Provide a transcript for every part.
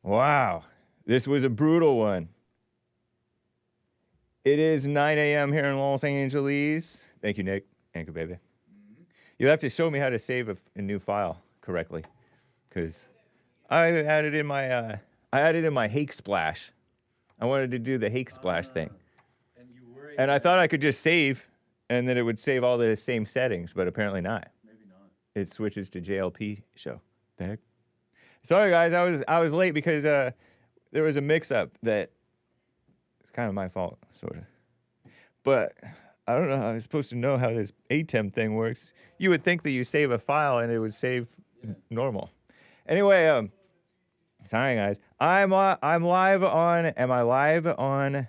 Wow, this was a brutal one. It is 9 a.m. here in Los Angeles. Thank you, Nick. Thank you, baby. You have to show me how to save a new file correctly, because I added in my Hake splash. I wanted to do the Hake splash thing, and I thought I could just save, and then it would save all the same settings, but apparently not. Maybe not. It switches to JLP show. The heck? Sorry, guys. I was late because there was a mix-up that it's kind of my fault, sort of. But I don't know how I'm supposed to know how this ATEM thing works. You would think that you save a file and it would save normal. Anyway, sorry, guys. I'm live on. Am I live on?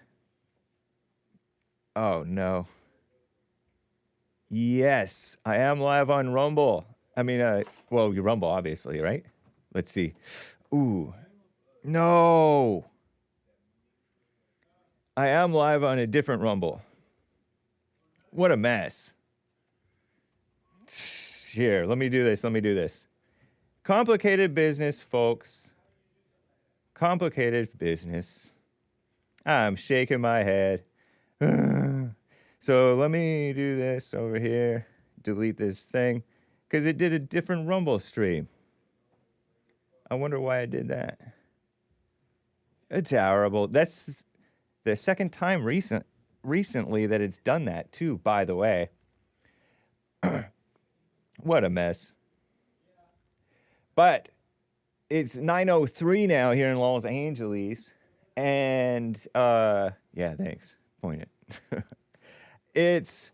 Oh no. Yes, I am live on Rumble. I mean, well, you Rumble, obviously, right? Let's see. Ooh. No. I am live on a different Rumble. What a mess. Here, let me do this. Complicated business, folks. Complicated business. I'm shaking my head. So let me do this over here. Delete this thing. Because it did a different Rumble stream. I wonder why I did that. It's terrible. That's the second time recently that it's done that too, by the way. What a mess. But it's 9:03 now here in Los Angeles. And yeah, thanks. Point it. It's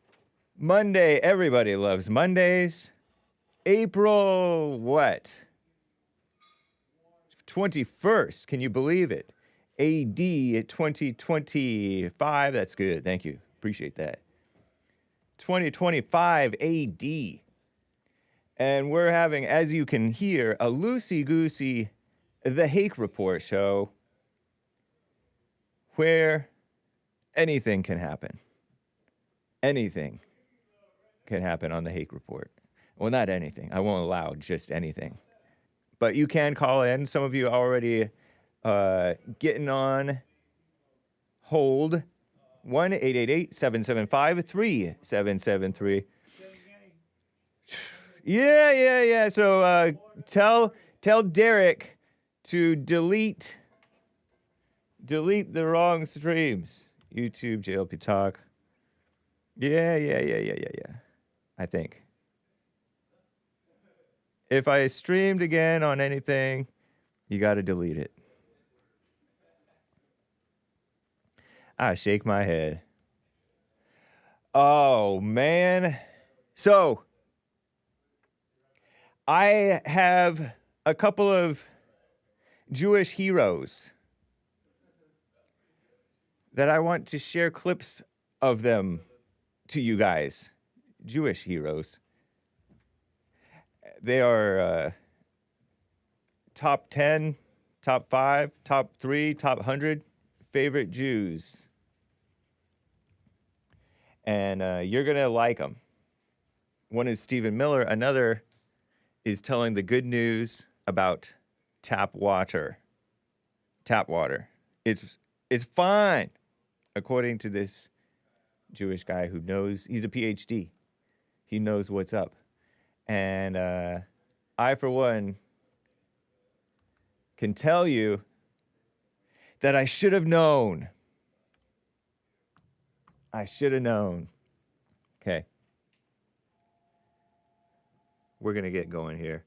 Monday. Everybody loves Mondays. April what? 21st. Can you believe it? AD 2025. That's good. Thank you. Appreciate that. 2025 AD. And we're having, as you can hear, a loosey-goosey The Hake Report show where anything can happen. Anything can happen on The Hake Report. Well, not anything. I won't allow just anything. But you can call in. Some of you already getting on hold. 1-888-775-3773. Yeah. So tell Derek to delete the wrong streams. YouTube, JLP Talk. Yeah. I think. If I streamed again on anything, you got to delete it. I shake my head. Oh, man. So, I have a couple of Jewish heroes that I want to share clips of them to you guys. Jewish heroes. They are top 10, top 5, top 3, top 100 favorite Jews. And you're going to like them. One is Stephen Miller. Another is telling the good news about tap water. Tap water. It's fine, according to this Jewish guy who knows. He's a PhD. He knows what's up. And I, for one, can tell you that I should have known. I should have known. Okay. We're going to get going here.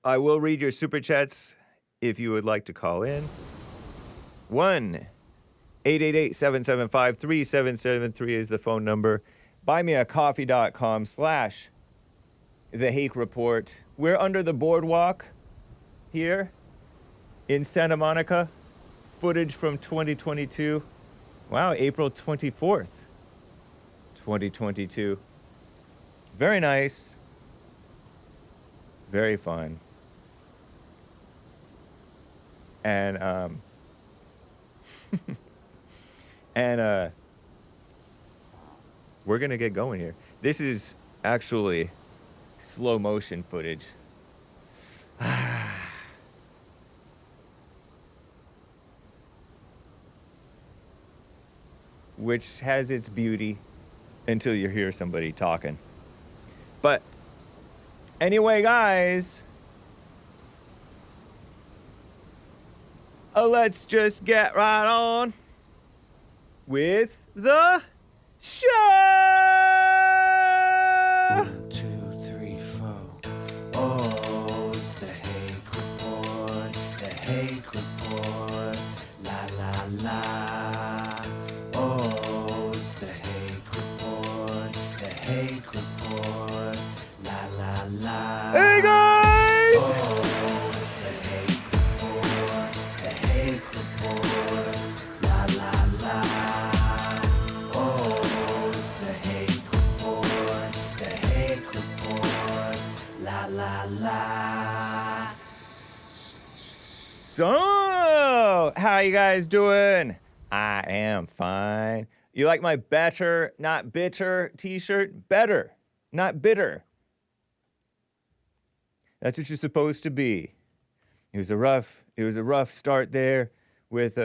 I will read your super chats if you would like to call in. 1-888-775-3773 is the phone number. buymeacoffee.com/The Hake Report. We're under the boardwalk here in Santa Monica. Footage from 2022. Wow, April 24th, 2022. Very nice. Very fun. And we're going to get going here. This is actually slow motion footage. Which has its beauty until you hear somebody talking. But anyway, guys, let's just get right on with the show. 1, 2, 3, 4. Oh, it's the Hake Report. The Hake Report. La la la. Oh, it's the Hake Report. The Hake Report. La la la. Hey guys! Oh, it's the Hake Report. The Hake Report. La la la. Oh, it's the Hake Report. The Hake Report. La la la. So, how you guys doing? I am fine. You like my better, not bitter t-shirt? Better, not bitter. That's what you're supposed to be. It was a rough start there with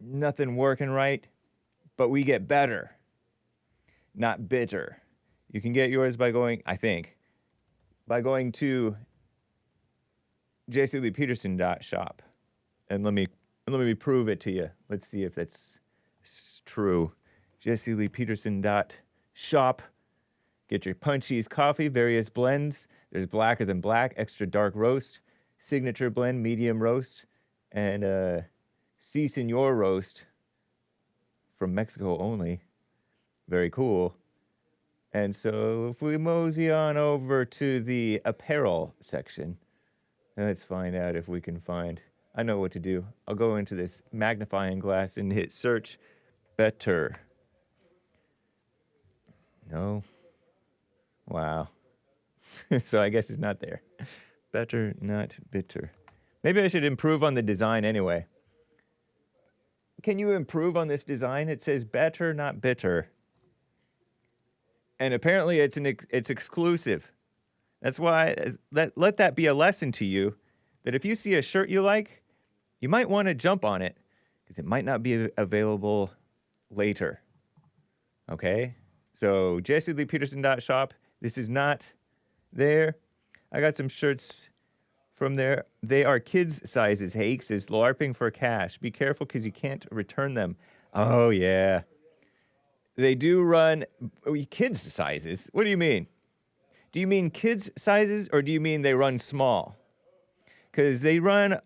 nothing working right, but we get better, not bitter. You can get yours by going, I think, by going to jcleepeterson.shop. And let me prove it to you. Let's see if that's true. jcleepeterson.shop. Get your Punchies coffee, various blends. There's blacker than black, extra dark roast, signature blend, medium roast, and Si Senor roast from Mexico only. Very cool. And so if we mosey on over to the apparel section, let's find out if we can find, I know what to do. I'll go into this magnifying glass and hit search better. No. Wow. So I guess it's not there. Better, not bitter. Maybe I should improve on the design anyway. Can you improve on this design? It says better, not bitter. And apparently it's exclusive. That's why, let that be a lesson to you, that if you see a shirt you like, you might want to jump on it, because it might not be available later. Okay? So, jcleepeterson.shop, this is not there. I got some shirts from there. They are kids' sizes. Hake says, LARPing for cash. Be careful, because you can't return them. Oh, yeah. They do run kids' sizes. What do you mean? Do you mean kids' sizes, or do you mean they run small? Because they run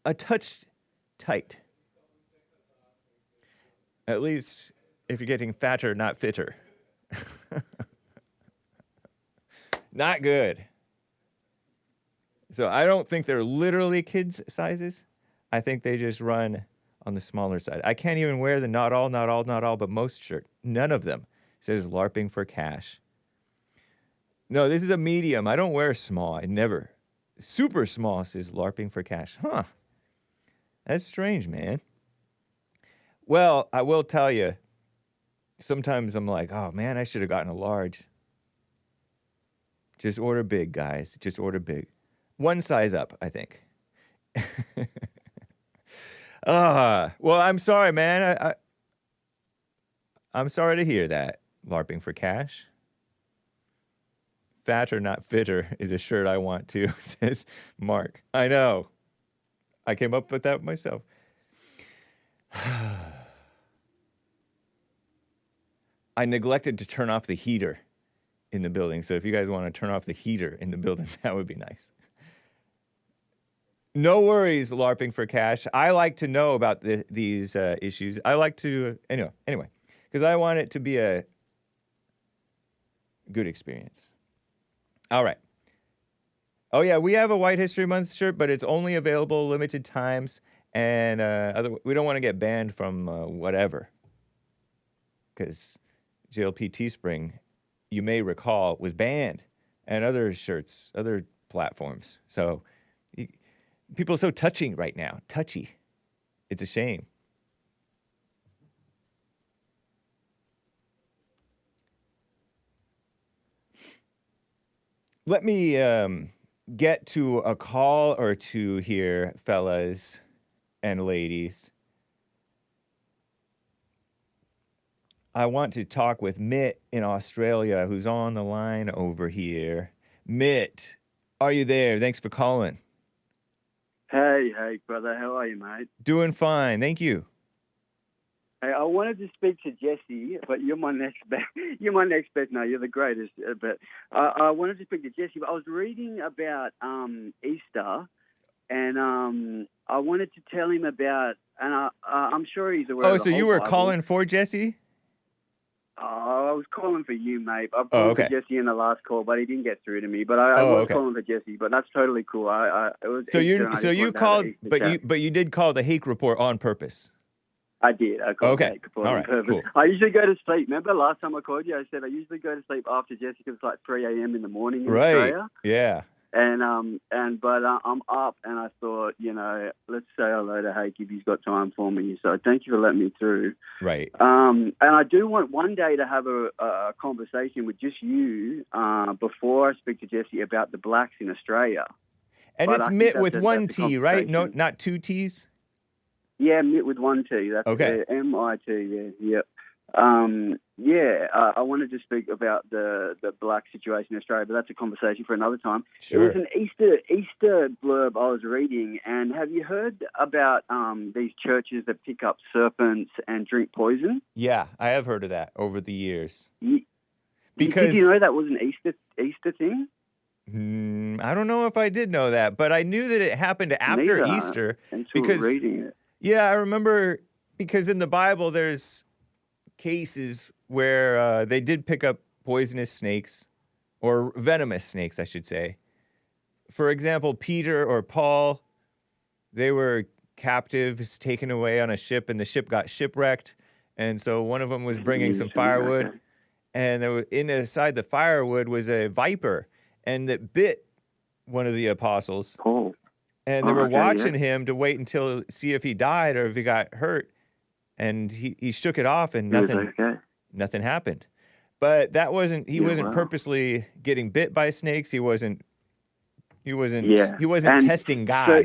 a touch tight. At least if you're getting fatter, not fitter. Not good. So I don't think they're literally kids' sizes. I think they just run on the smaller side. I can't even wear the not all, but most shirt. None of them says LARPing for cash. No, this is a medium. I don't wear small. I never. Super small says LARPing for cash. Huh. That's strange, man. Well, I will tell you, sometimes I'm like, oh, man, I should have gotten a large. Just order big, guys. Just order big. One size up, I think. Well, I'm sorry, man. I'm sorry to hear that. LARPing for cash. Fatter, not fitter is a shirt I want too, says Mark. I know. I came up with that myself. I neglected to turn off the heater in the building. So if you guys want to turn off the heater in the building, that would be nice. No worries, LARPing for cash. I like to know about these issues. I like to, anyway, because I want it to be a good experience. All right. Oh, yeah, we have a White History Month shirt, but it's only available limited times, and we don't want to get banned from whatever, because JLP Teespring, you may recall, was banned, and other shirts, other platforms. So people are so touching right now. Touchy. It's a shame. let me get to a call or two here, fellas and ladies. I want to talk with Mitt in Australia, who's on the line over here. Mitt, are you there? Thanks for calling. Hey, brother. How are you, mate? Doing fine, thank you. Hey, I wanted to speak to Jesse, but you're my next best. You're my next best. No, you're the greatest. But I wanted to speak to Jesse. But I was reading about Easter, and I wanted to tell him about. And I'm sure he's aware. Oh, of the so you whole were Bible. calling for Jesse? I was calling for you, mate. I've called for Jesse in the last call, but he didn't get through to me. But I was calling for Jesse. But that's totally cool. It was so Easter, you called, but you did call the Hake report on purpose. I did. I called the Hake report on purpose. Cool. I usually go to sleep. Remember last time I called you? I said I usually go to sleep after Jesse because it's like 3 a.m. in the morning in Australia. Yeah. But I'm up, and I thought, let's say hello to Hake if he's got time for me. So thank you for letting me through. Right. And I do want one day to have a conversation with just you before I speak to Jesse about the blacks in Australia. And it's Mitt with one T, right? No, not two T's. Yeah, Mitt with one T. That's okay. M-I-T. Yeah. I wanted to speak about the black situation in Australia, but that's a conversation for another time. Sure. It was an Easter blurb I was reading, and have you heard about these churches that pick up serpents and drink poison? Yeah, I have heard of that over the years. Did you know that was an Easter thing? I don't know if I did know that, but I knew that it happened after Easter. Until reading it. Yeah, I remember because in the Bible there's cases where they did pick up poisonous snakes, or venomous snakes, I should say. For example, Peter or Paul, they were captives taken away on a ship, and the ship got shipwrecked. And so one of them was bringing some firewood, and there was, inside the firewood was a viper, and that bit one of the apostles. Paul. And they were watching him to wait until see if he died or if he got hurt. And he shook it off, and nothing happened. But that wasn't wasn't purposely getting bit by snakes. He wasn't testing God. So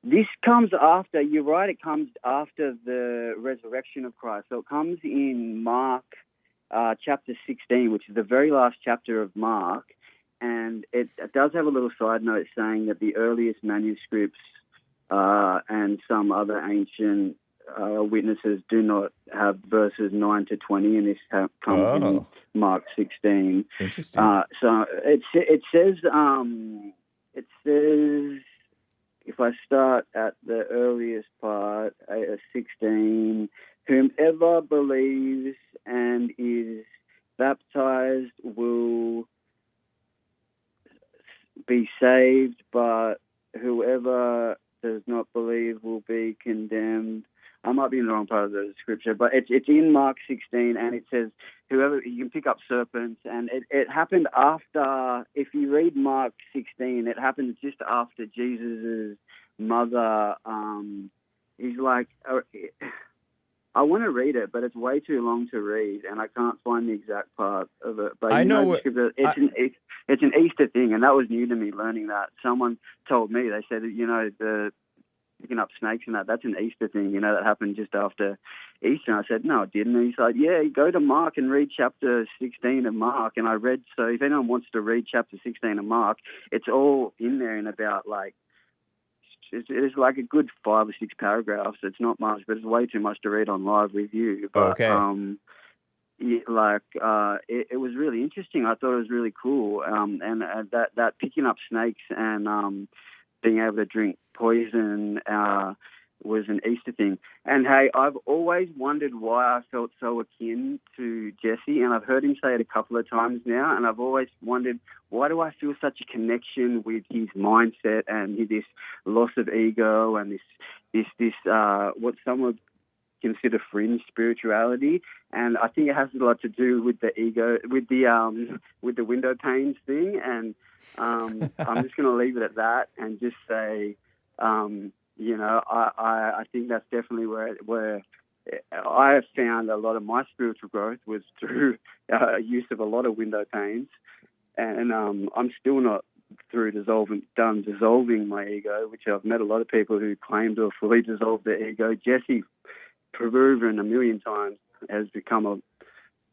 this comes after, you're right, it comes after the resurrection of Christ. So it comes in Mark chapter 16, which is the very last chapter of Mark. And it does have a little side note saying that the earliest manuscripts and some other ancient witnesses do not have verses 9 to 20, and this comes in Mark 16. Interesting. So it says, if I start at the earliest part, 16, whomever believes and is baptized will be saved, but whoever does not believe will be condemned. I might be in the wrong part of the scripture, but it's in Mark 16, and it says you can pick up serpents, and it happened after. If you read Mark 16, it happened just after Jesus' mother. He's like, I want to read it, but it's way too long to read, and I can't find the exact part of it. But it's an Easter thing, and that was new to me, learning that. Someone told me, they said, the picking up snakes and that's an Easter thing, that happened just after Easter. And I said, no, it didn't. And he's like, yeah, go to Mark and read chapter 16 of Mark. And I read, so if anyone wants to read chapter 16 of Mark, it's all in there in about it's like a good 5 or 6 paragraphs. It's not much, but it's way too much to read on live with you. But, it was really interesting. I thought it was really cool. And that picking up snakes and being able to drink poison was an Easter thing. And hey, I've always wondered why I felt so akin to Jesse, and I've heard him say it a couple of times now, and I've always wondered, why do I feel such a connection with his mindset and this loss of ego and this what some would consider fringe spirituality? And I think it has a lot to do with the ego, with the Windowpane thing. And I'm just going to leave it at that and just say, I think that's definitely where I have found a lot of my spiritual growth was through use of a lot of Windowpanes. and I'm still not done dissolving my ego, which I've met a lot of people who claim to have fully dissolved their ego. Jesse, proven a million times, has become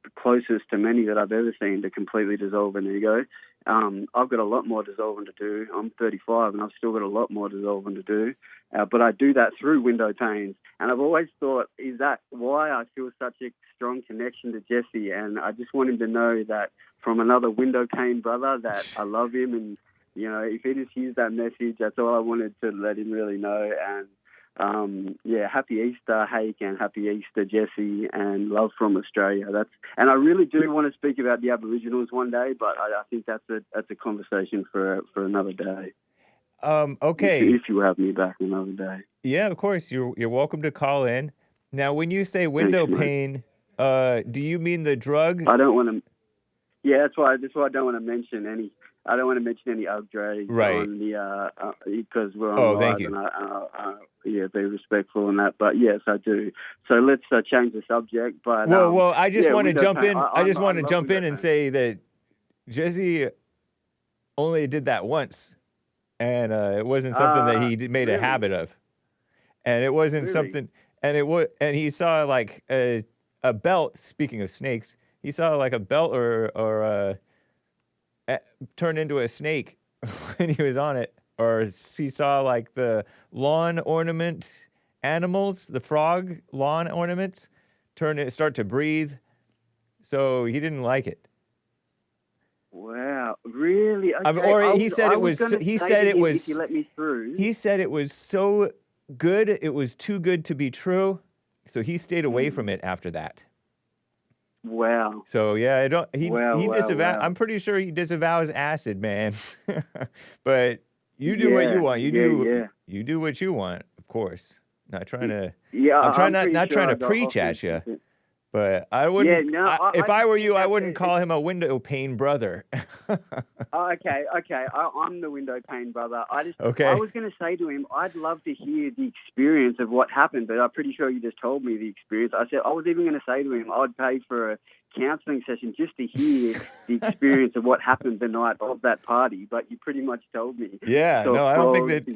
the closest to many that I've ever seen to completely dissolve an ego. I've got a lot more dissolving to do. I'm 35 and I've still got a lot more dissolving to do. But I do that through Windowpanes. And I've always thought, is that why I feel such a strong connection to Jesse? And I just want him to know that from another Windowpane brother that I love him. And, you know, if he just hears that message, that's all I wanted to let him really know. And, happy Easter, Hake, and happy Easter, Jesse, and love from Australia. And I really do want to speak about the Aboriginals one day, but I think that's a conversation for another day. Okay. If you have me back another day. Yeah, of course. You're welcome to call in. Now, when you say Windowpane, do you mean the drug? I don't want to. Yeah, that's why I don't want to mention any. I don't want to mention any Abrego on the because we're on live. Thank you. And be respectful in that. But yes, I do. So let's change the subject. But well, I just want to jump in. I just want to jump in and Windowpane. say that Jesse only did that once, and it wasn't something that he made a habit of, and it wasn't something. And he saw like a belt. Speaking of snakes, he saw like a belt or turn into a snake when he was on it, or he saw like the lawn ornament animals, the frog lawn ornaments, start to breathe. So he didn't like it. Wow, really? Okay. He said it was. He said it was. If you let me through. He said it was so good. It was too good to be true. So he stayed away from it after that. Wow. So yeah, he disavows. Wow. I'm pretty sure he disavows acid, man. But you do what you want. You do what you want, of course. Not trying to. Yeah, I'm not trying to preach at you. But I wouldn't. If I were you, I wouldn't call him a Windowpane brother. Okay. I'm the Windowpane brother. I was going to say to him, I'd love to hear the experience of what happened, but I'm pretty sure you just told me the experience. I was even going to say to him, I'd pay for a counselling session just to hear the experience of what happened the night of that party. But you pretty much told me. Yeah, no, I don't think that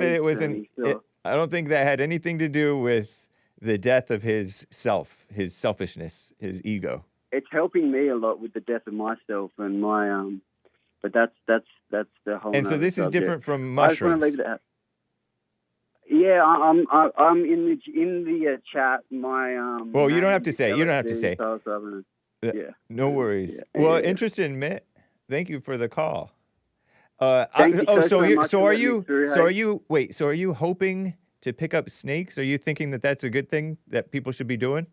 it was I don't think that had anything to do with the death of his selfishness, his ego. It's helping me a lot with the death of myself and my but that's the whole. And so this subject. is different from mushrooms. I just want to leave it at. Yeah, I'm in the chat. My well, you don't have to say. You don't have to say. Yeah. No worries. Yeah. Well, interesting, Mitt. Thank you for the call. So are you hoping to pick up snakes? Are you thinking that that's a good thing that people should be doing?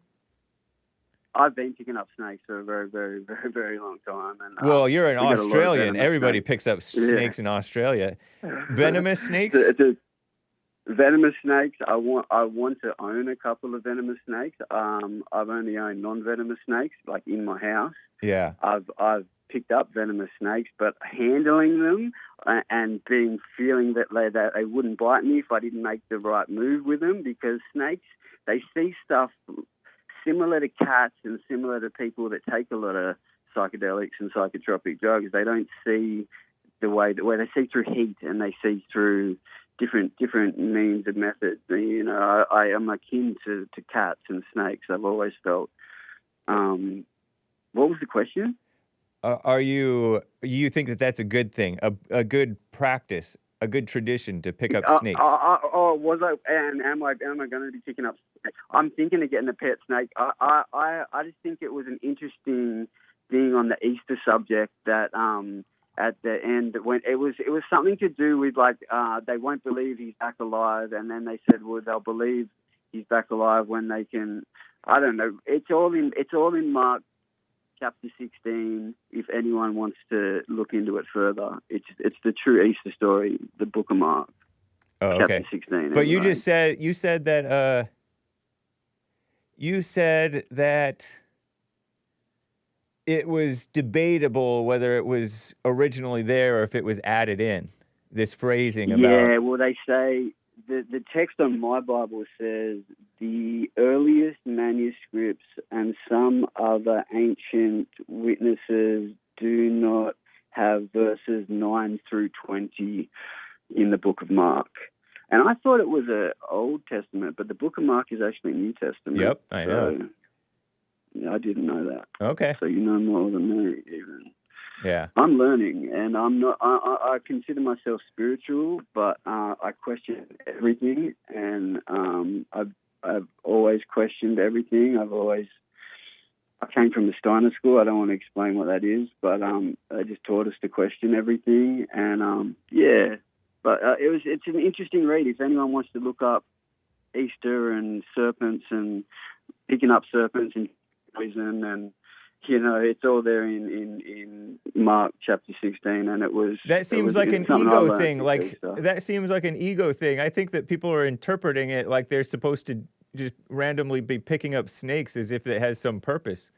I've been picking up snakes for a very, very, very, very long time. And, well, you're an Australian. Everybody picks up snakes in Australia. Venomous snakes? Venomous snakes. I want to own a couple of venomous snakes. I've only owned non-venomous snakes, like in my house. Yeah. I've picked up venomous snakes, but handling them and feeling that they wouldn't bite me if I didn't make the right move with them, because snakes, they see stuff similar to cats and similar to people that take a lot of psychedelics and psychotropic drugs. They don't see where they see through heat, and they see through different means and methods. You know, I am akin to cats and snakes. I've always felt. What was the question? You think that that's a good thing, a good practice, a good tradition to pick up snakes? Was I? And am I going to be picking up snakes? I'm thinking of getting a pet snake. I just think it was an interesting thing on the Easter subject that at the end when it was something to do with like they won't believe he's back alive, and then they said, well, they'll believe he's back alive when they can. I don't know. It's all in Mark chapter 16, if anyone wants to look into it further. It's the true Easter story, the book of Mark. Oh, okay. Chapter 16. But anyway. you said that it was debatable whether it was originally there or if it was added in. This phrasing about... Yeah, well, they say... The text on my Bible says the earliest manuscripts and some other ancient witnesses do not have verses 9 through 20 in the book of Mark. And I thought it was an Old Testament, but the book of Mark is actually New Testament. Yep, I know. Yeah, I didn't know that. Okay. So you know more than me, even. Yeah. I'm learning, and I'm not. I consider myself spiritual, but I question everything, and I've always questioned everything. I came from the Steiner School. I don't want to explain what that is, but they just taught us to question everything, and yeah. But it's an interesting read. If anyone wants to look up Easter and serpents and picking up serpents and poison, and it's all there in Mark chapter 16, and it was. That seems like an ego thing. That seems like an ego thing. I think that people are interpreting it like they're supposed to just randomly be picking up snakes as if it has some purpose.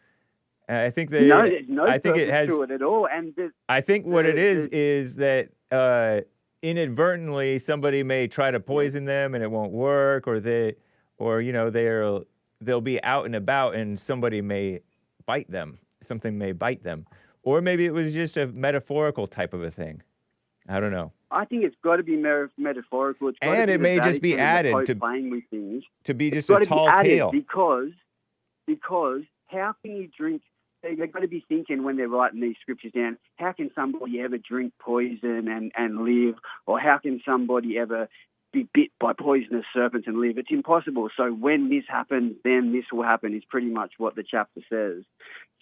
I think that there's no I think purpose it has to it at all. And I think what it is that inadvertently somebody may try to poison them and it won't work, or they'll be out and about and somebody may bite them. Something may bite them, or maybe it was just a metaphorical type of a thing. I don't know. I think it's got to be metaphorical. And it may just be added to playing with things. To be just a tall tale. Because how can you drink? They've got to be thinking when they're writing these scriptures down, how can somebody ever drink poison and live? Or how can somebody ever be bit by poisonous serpents and live? It's impossible. So when this happens, then this will happen is pretty much what the chapter says.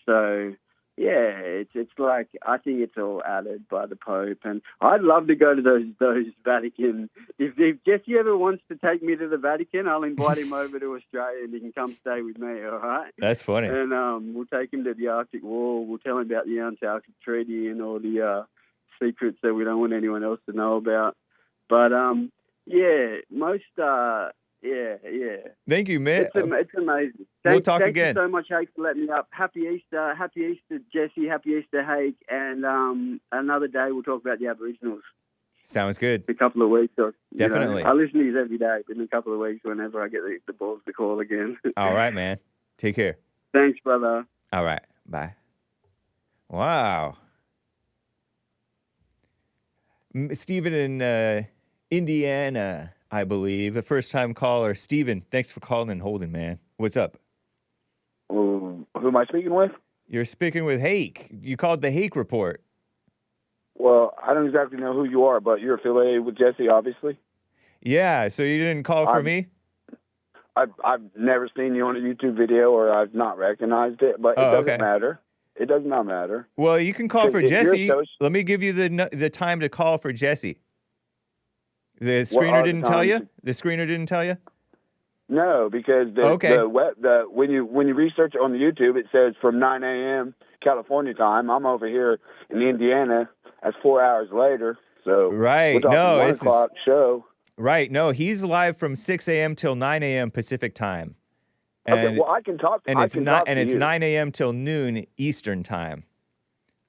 So, yeah, it's like, I think it's all added by the Pope. And I'd love to go to those Vatican. If Jesse ever wants to take me to the Vatican, I'll invite him over to Australia and he can come stay with me, all right? That's funny. And we'll take him to the Arctic Wall. We'll tell him about the Antarctic Treaty and all the secrets that we don't want anyone else to know about. But, yeah, yeah. Thank you, man. It's amazing. We'll talk again. Thank you so much, Hake, for letting me up. Happy Easter, Jesse. Happy Easter, Hake. And another day we'll talk about the Aboriginals. Sounds good. In a couple of weeks. Definitely. I listen to you every day, but in a couple of weeks whenever I get the balls to call again. All right, man. Take care. Thanks, brother. All right. Bye. Wow. Stephen in Indiana, I believe. A first-time caller. Stephen, thanks for calling and holding, man. What's up? Who am I speaking with? You're speaking with Hake. You called the Hake Report. Well, I don't exactly know who you are, but you're affiliated with Jesse, obviously. Yeah, so you didn't call for me? I've never seen you on a YouTube video, or I've not recognized it, but it doesn't matter. It does not matter. Well, you can call for Jesse. Let me give you the time to call for Jesse. The screener didn't tell you? The screener didn't tell you? No, because when you research on the YouTube, it says from 9 a.m. California time. I'm over here in Indiana. That's 4 hours later. So right, no, it's 1 o'clock show. Right, no, he's live from 6 a.m. till 9 a.m. Pacific time. And, okay, well, I can talk. And it's 9 a.m. till noon Eastern time.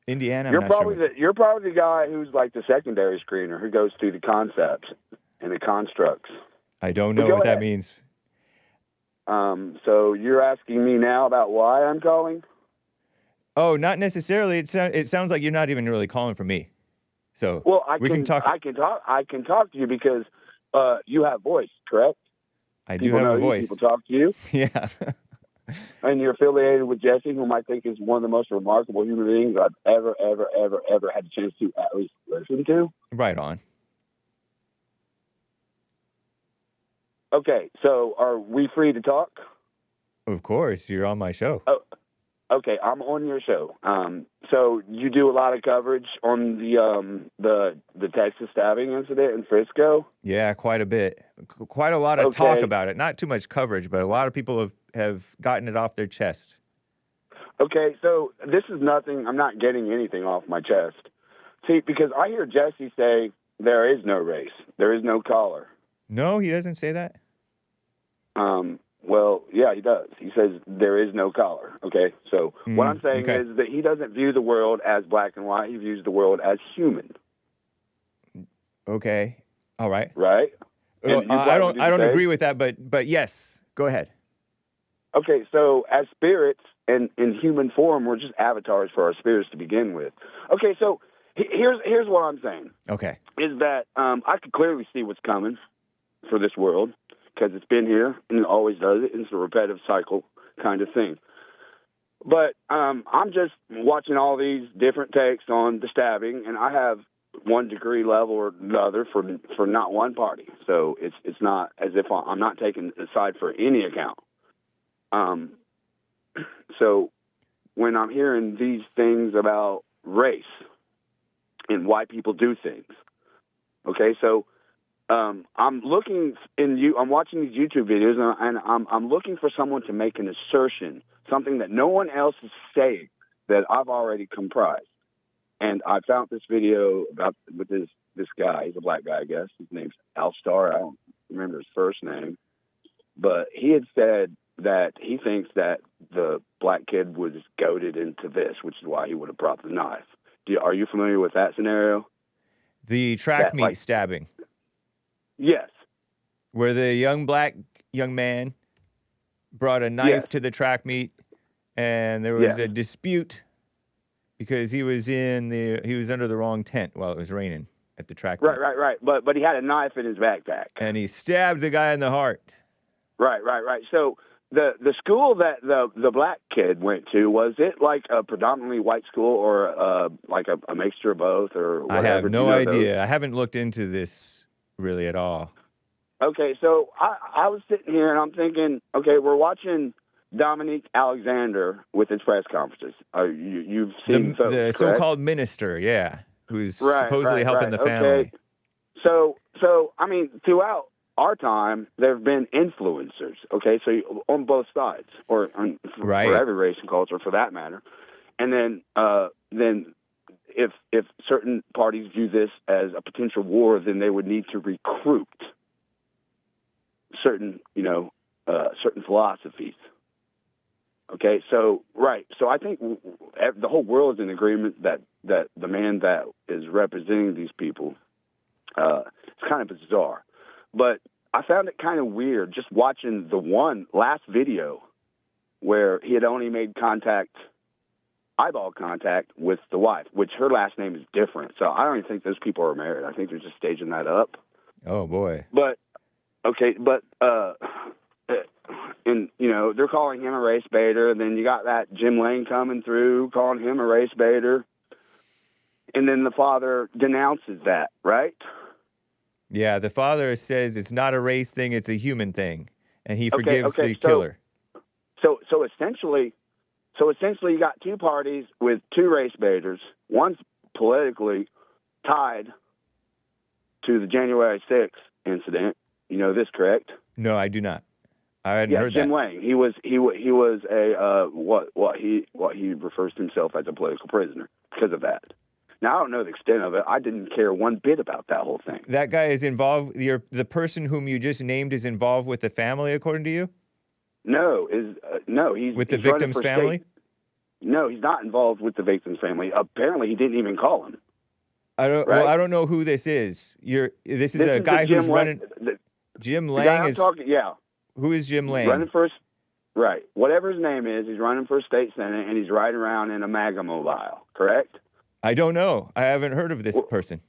Indiana. You're probably the guy who's like the secondary screener who goes through the concepts and the constructs. I don't know what that means. So you're asking me now about why I'm calling? Oh, not necessarily. It sounds like you're not even really calling for me. So we can talk. I can talk to you because you have voice, correct? I do have a voice. People talk to you. Yeah. And you're affiliated with Jesse, whom I think is one of the most remarkable human beings I've ever had a chance to at least listen to. Right on. Okay, so are we free to talk? Of course, you're on my show. Oh, okay, I'm on your show. So you do a lot of coverage on the Texas stabbing incident in Frisco? Yeah, quite a bit. Quite a lot of talk about it. Not too much coverage, but a lot of people have gotten it off their chest. Okay, so this is nothing. I'm not getting anything off my chest. See, because I hear Jesse say there is no race. There is no color. No, he doesn't say that. Well, yeah, he does. He says there is no color. Okay, so what I'm saying is that he doesn't view the world as black and white. He views the world as human. Okay, all right. Right. I don't agree with that, but yes, go ahead. Okay, so as spirits and in human form, we're just avatars for our spirits to begin with. Okay, so Here's what I'm saying. Okay. Is that I could clearly see what's coming for this world because it's been here and it always does it. And it's a repetitive cycle kind of thing. But I'm just watching all these different takes on the stabbing, and I have one degree level or the other for not one party. So it's not as if I'm not taking a side for any account. So when I'm hearing these things about race and why people do things, okay, so I'm looking I'm watching these YouTube videos, and I'm looking for someone to make an assertion, something that no one else is saying that I've already comprised. And I found this video with this guy. He's a black guy, I guess. His name's Alstar. I don't remember his first name, but he had said that he thinks that the black kid was goaded into this, which is why he would have brought the knife. Are you familiar with that scenario? The track meet stabbing. Yes. Where the young man brought a knife to the track meet, and there was a dispute because he was under the wrong tent while it was raining at the track meet. Right. But he had a knife in his backpack. And he stabbed the guy in the heart. Right. So the school that the black kid went to, was it like a predominantly white school or like a mixture of both or whatever? I have no idea. I haven't looked into this really at all. Okay, so I was sitting here and I'm thinking, okay, we're watching Dominique Alexander with his press conferences. You've seen the so-called minister, who's supposedly helping the family. So I mean, throughout our time, there have been influencers. Okay, so on both sides, or for every race and culture, for that matter. And then if certain parties view this as a potential war, then they would need to recruit certain philosophies. Okay, so I think the whole world is in agreement that the man that is representing these people, it's kind of bizarre. But I found it kind of weird just watching the one last video where he had only made eyeball contact with the wife, which her last name is different. So I don't even think those people are married. I think they're just staging that up. Oh, boy. But, okay, and, they're calling him a race baiter. And then you got that Jim Lane coming through calling him a race baiter. And then the father denounces that, right? Yeah, the father says it's not a race thing, it's a human thing. And he forgives the killer. So essentially, you got two parties with two race baiters. One's politically tied to the January 6th incident. You know this, correct? No, I do not. I hadn't heard Jim that. Lane. He was a what he refers to himself as a political prisoner because of that. Now I don't know the extent of it. I didn't care one bit about that whole thing. That guy is involved. The person whom you just named is involved with the family, according to you? No, he's with the victim's family. No, he's not involved with the victim's family. Apparently, he didn't even call him. I don't know who this is. This is a guy who's running. Jim Lang is. Who is Jim Lang? Running for, right. Whatever his name is, he's running for state senate, and he's riding around in a MAGA mobile. Correct? I don't know. I haven't heard of this person.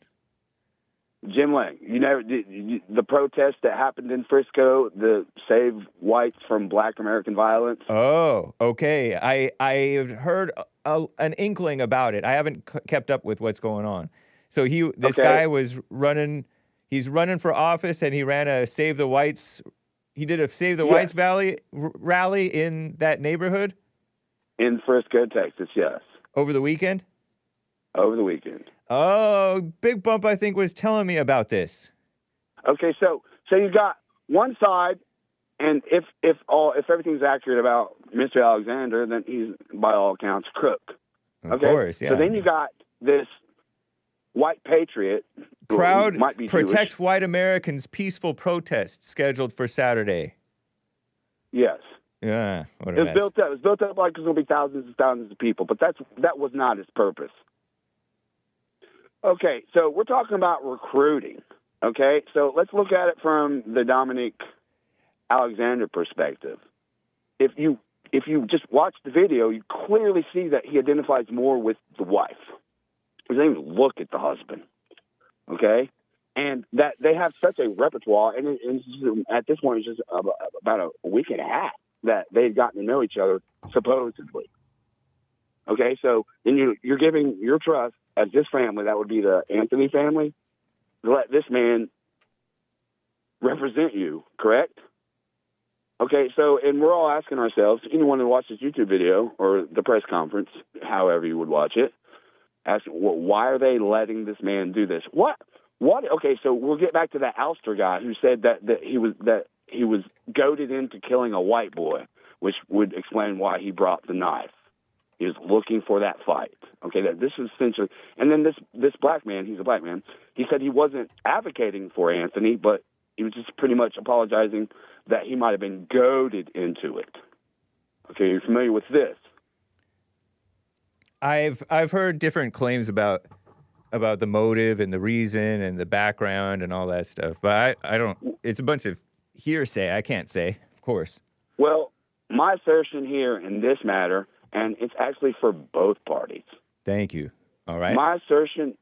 Jim Lang. The protest that happened in Frisco, the Save Whites from Black American Violence. Oh, okay. I've heard an inkling about it. I haven't kept up with what's going on. So this guy was running. He's running for office, and he ran a Save the Whites. He did a Save the Whites rally in that neighborhood. In Frisco, Texas. Yes. Over the weekend. Over the weekend. Oh, Big Bump, I think, was telling me about this. Okay, so you've got one side, and if everything's accurate about Mr. Alexander, then he's by all accounts crook. Of course, yeah. So then you got this white patriot. Proud protect Jewish. White Americans peaceful protest scheduled for Saturday. Yes. Yeah. What a it was mess. built up. It was built up like there's going to be thousands and thousands of people, but that was not its purpose. Okay, so we're talking about recruiting. Okay, so let's look at it from the Dominique Alexander perspective. If you just watch the video, you clearly see that he identifies more with the wife. He doesn't even look at the husband. Okay? And that they have such a repertoire, and at this point, it's just about a week and a half that they've gotten to know each other, supposedly. Okay? So then you're giving your trust as this family, that would be the Anthony family, to let this man represent you, correct? Okay, so, and we're all asking ourselves, anyone who watched this YouTube video or the press conference, however you would watch it, asking, well, why are they letting this man do this? What? Okay, so we'll get back to that Ouster guy who said that he was goaded into killing a white boy, which would explain why he brought the knife. He was looking for that fight. Okay, that this is essentially, and then this black man, he's a black man, he said he wasn't advocating for Anthony, but he was just pretty much apologizing that he might have been goaded into it. Okay, you're familiar with this? I've heard different claims about the motive and the reason and the background and all that stuff, but I don't. It's a bunch of hearsay. I can't say, of course. Well, my assertion here in this matter, and it's actually for both parties. Thank you. All right. My assertion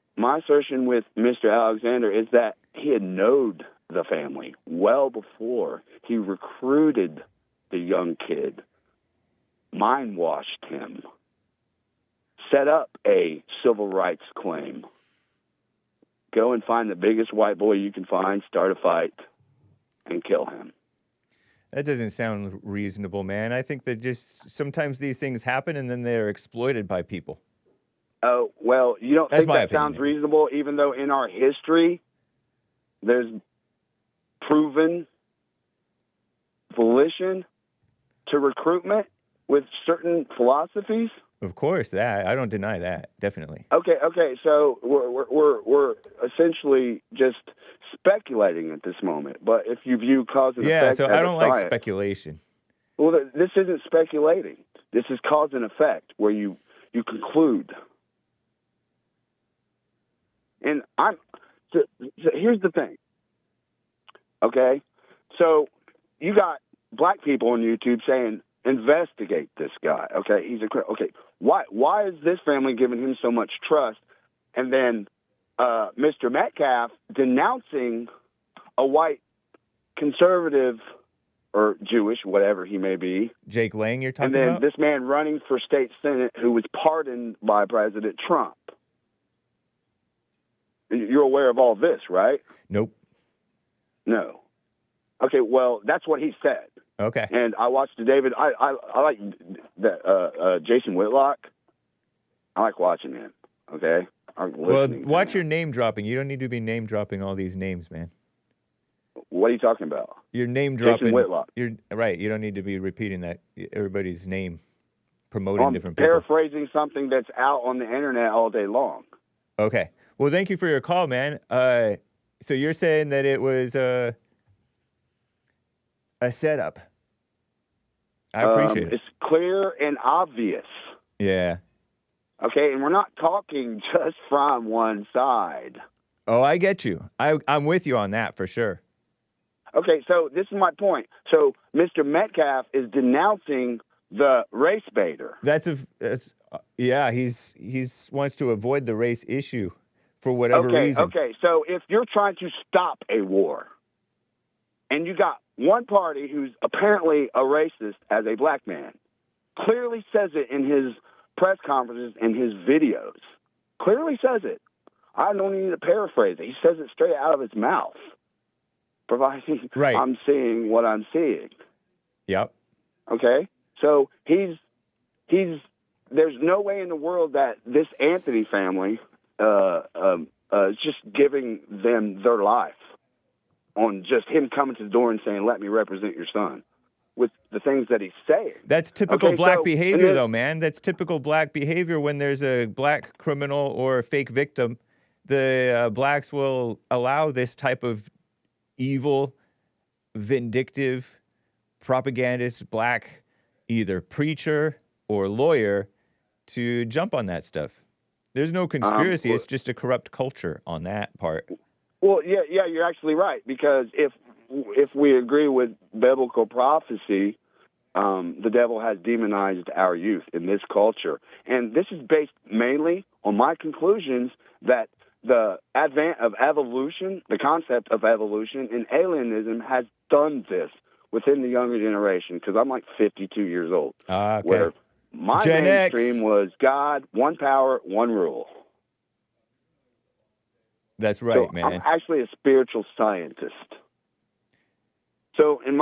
with Mr. Alexander is that he had known the family well before he recruited the young kid, mind-washed him, set up a civil rights claim. Go and find the biggest white boy you can find, start a fight, and kill him. That doesn't sound reasonable, man. I think that just sometimes these things happen and then they're exploited by people. Oh, well, you don't That's think my that opinion, sounds man. reasonable, even though in our history there's proven volition to recruitment with certain philosophies? Of course, that I don't deny that, definitely. Okay. So we're essentially just speculating at this moment. But if you view cause and effect, so as I a don't like science, speculation. well, this isn't speculating. This is cause and effect, where you conclude. And so here's the thing. Okay, so you got black people on YouTube saying, investigate this guy. Okay, okay. Why is this family giving him so much trust? And then Mr. Metcalf denouncing a white conservative or Jewish, whatever he may be. Jake Lang, you're talking about? And then about? this man running for state senate who was pardoned by President Trump. You're aware of all this, right? Nope. No. Okay, well, that's what he said. Okay. And I watched David. I like that Jason Whitlock. I like watching him. Okay. Well, watch your name dropping. You don't need to be name dropping all these names, man. What are you talking about? You're name dropping. Jason Whitlock. You're right. You don't need to be repeating that everybody's name, promoting I'm different people. paraphrasing something that's out on the internet all day long. Okay. Well, thank you for your call, man. So you're saying that it was a setup. I appreciate it. It's clear and obvious. Yeah. Okay, and we're not talking just from one side. Oh, I get you. I'm with you on that for sure. Okay, so this is my point. So Mr. Metcalf is denouncing the race baiter. He's wants to avoid the race issue for whatever reason. Okay, so if you're trying to stop a war, and you got one party who's apparently a racist as a black man, clearly says it in his press conferences and his videos, clearly says it. I don't need to paraphrase it. He says it straight out of his mouth, providing I'm seeing what I'm seeing. Yep. Okay? So he's there's no way in the world that this Anthony family is just giving them their life on just him coming to the door and saying, let me represent your son, with the things that he's saying. That's typical black behavior, though, man. That's typical black behavior when there's a black criminal or a fake victim. The blacks will allow this type of evil, vindictive, propagandist black either preacher or lawyer to jump on that stuff. There's no conspiracy. It's just a corrupt culture on that part. Well, yeah, you're actually right, because if we agree with biblical prophecy, the devil has demonized our youth in this culture. And this is based mainly on my conclusions that the advent of evolution, the concept of evolution and alienism has done this within the younger generation, because I'm like 52 years old, Okay. where my Gen mainstream X. was God, one power, one rule. That's right, So man. I'm actually a spiritual scientist. So, and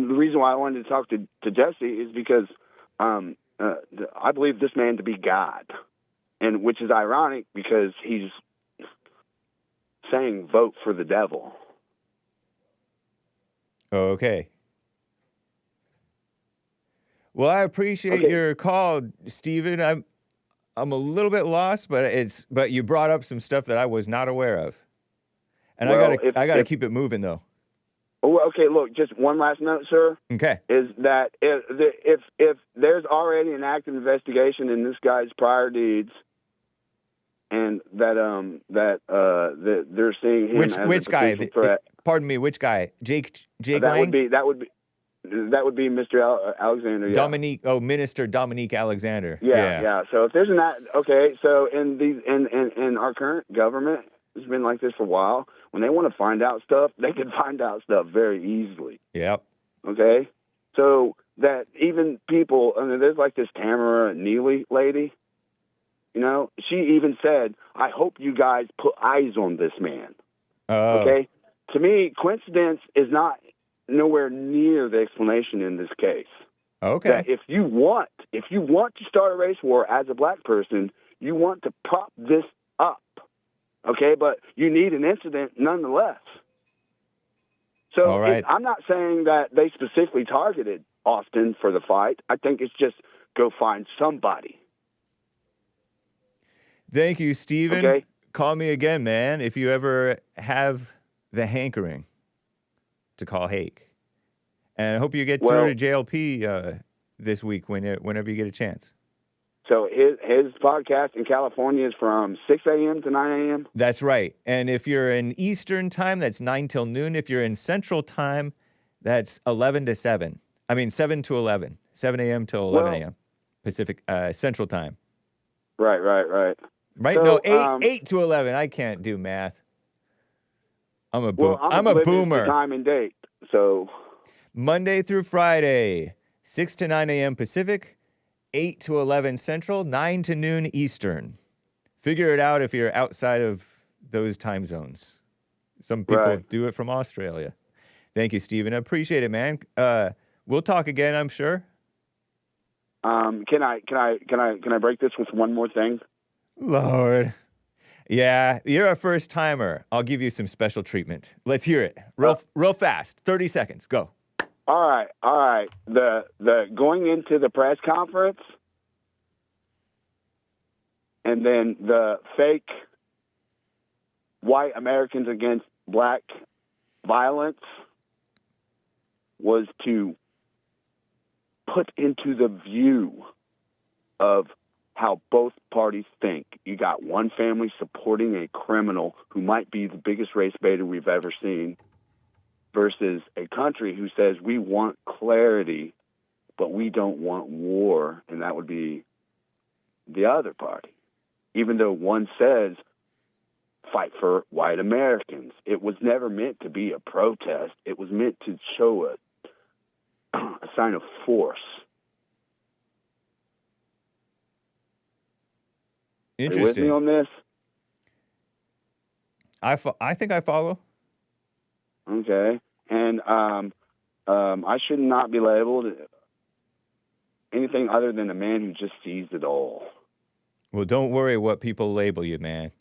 the reason why I wanted to talk to Jesse is because I believe this man to be God, and which is ironic because he's saying vote for the devil. Okay. Well, I appreciate your call, Steven. I'm a little bit lost, but you brought up some stuff that I was not aware of. And Well, I gotta keep it moving though. Oh, okay, look, just one last note, sir. Okay. Is that if there's already an active investigation in this guy's prior deeds, and that they're seeing him as a which guy? potential threat. Pardon me, which guy? Jake that Lang? would be Mr. Alexander. Yeah. Dominique. Oh, Minister Dominique Alexander. Yeah. So if there's so in our current government, it's been like this for a while. When they want to find out stuff, they can find out stuff very easily. Yep. Okay. So that even people, I mean, there's like this Tamara Neely lady. You know, she even said, "I hope you guys put eyes on this man." Oh. Okay. To me, coincidence is not nowhere near the explanation in this case. Okay. That if you want to start a race war as a black person, you want to prop this up. Okay, but you need an incident nonetheless. So all right. I'm not saying that they specifically targeted Austin for the fight. I think it's just go find somebody. Thank you, Steven. Okay. Call me again, man, if you ever have the hankering to call Hake. And I hope you get through to JLP this week whenever you get a chance. So his podcast in California is from 6 a.m. to 9 a.m.? That's right. And if you're in Eastern time, that's 9 till noon. If you're in Central time, that's 11 to 7. I mean, 7 to 11. 7 a.m. till 11 a.m. Pacific Central time. Right. Right? So, no, 8 to 11. I can't do math. I'm a I'm a oblivious to boomer. Time and date. So Monday through Friday, 6 to 9 a.m. Pacific, 8 to 11 Central, 9 to noon Eastern. Figure it out if you're outside of those time zones. Some people do it from Australia. Thank you, Steven. I appreciate it, man. We'll talk again, I'm sure. Can I break this with one more thing? Lord. Yeah, you're a first timer. I'll give you some special treatment. Let's hear it. Real fast. 30 seconds. Go. All right. The going into the press conference and then the fake white Americans against black violence was to put into the view of how both parties think. You got one family supporting a criminal who might be the biggest race baiter we've ever seen versus a country who says we want clarity, but we don't want war, and that would be the other party. Even though one says fight for white Americans. It was never meant to be a protest. It was meant to show a sign of force. Interesting. Are you with me on this? I think I follow. Okay. And I should not be labeled anything other than a man who just sees it all. Well, don't worry what people label you, man.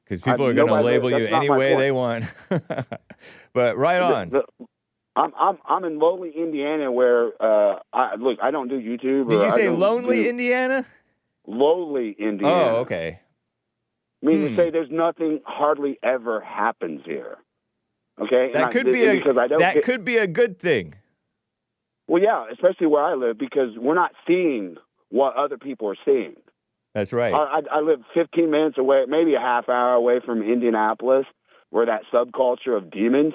Because people are going to label you any way they want. But right on. I'm in lowly Indiana where, I don't do YouTube. Did you say lonely Indiana? Lowly Indiana. Oh, okay. I mean to say there's nothing hardly ever happens here. Okay? That could be a good thing. Well, yeah, especially where I live, because we're not seeing what other people are seeing. That's right. I live 15 minutes away, maybe a half hour away from Indianapolis, where that subculture of demons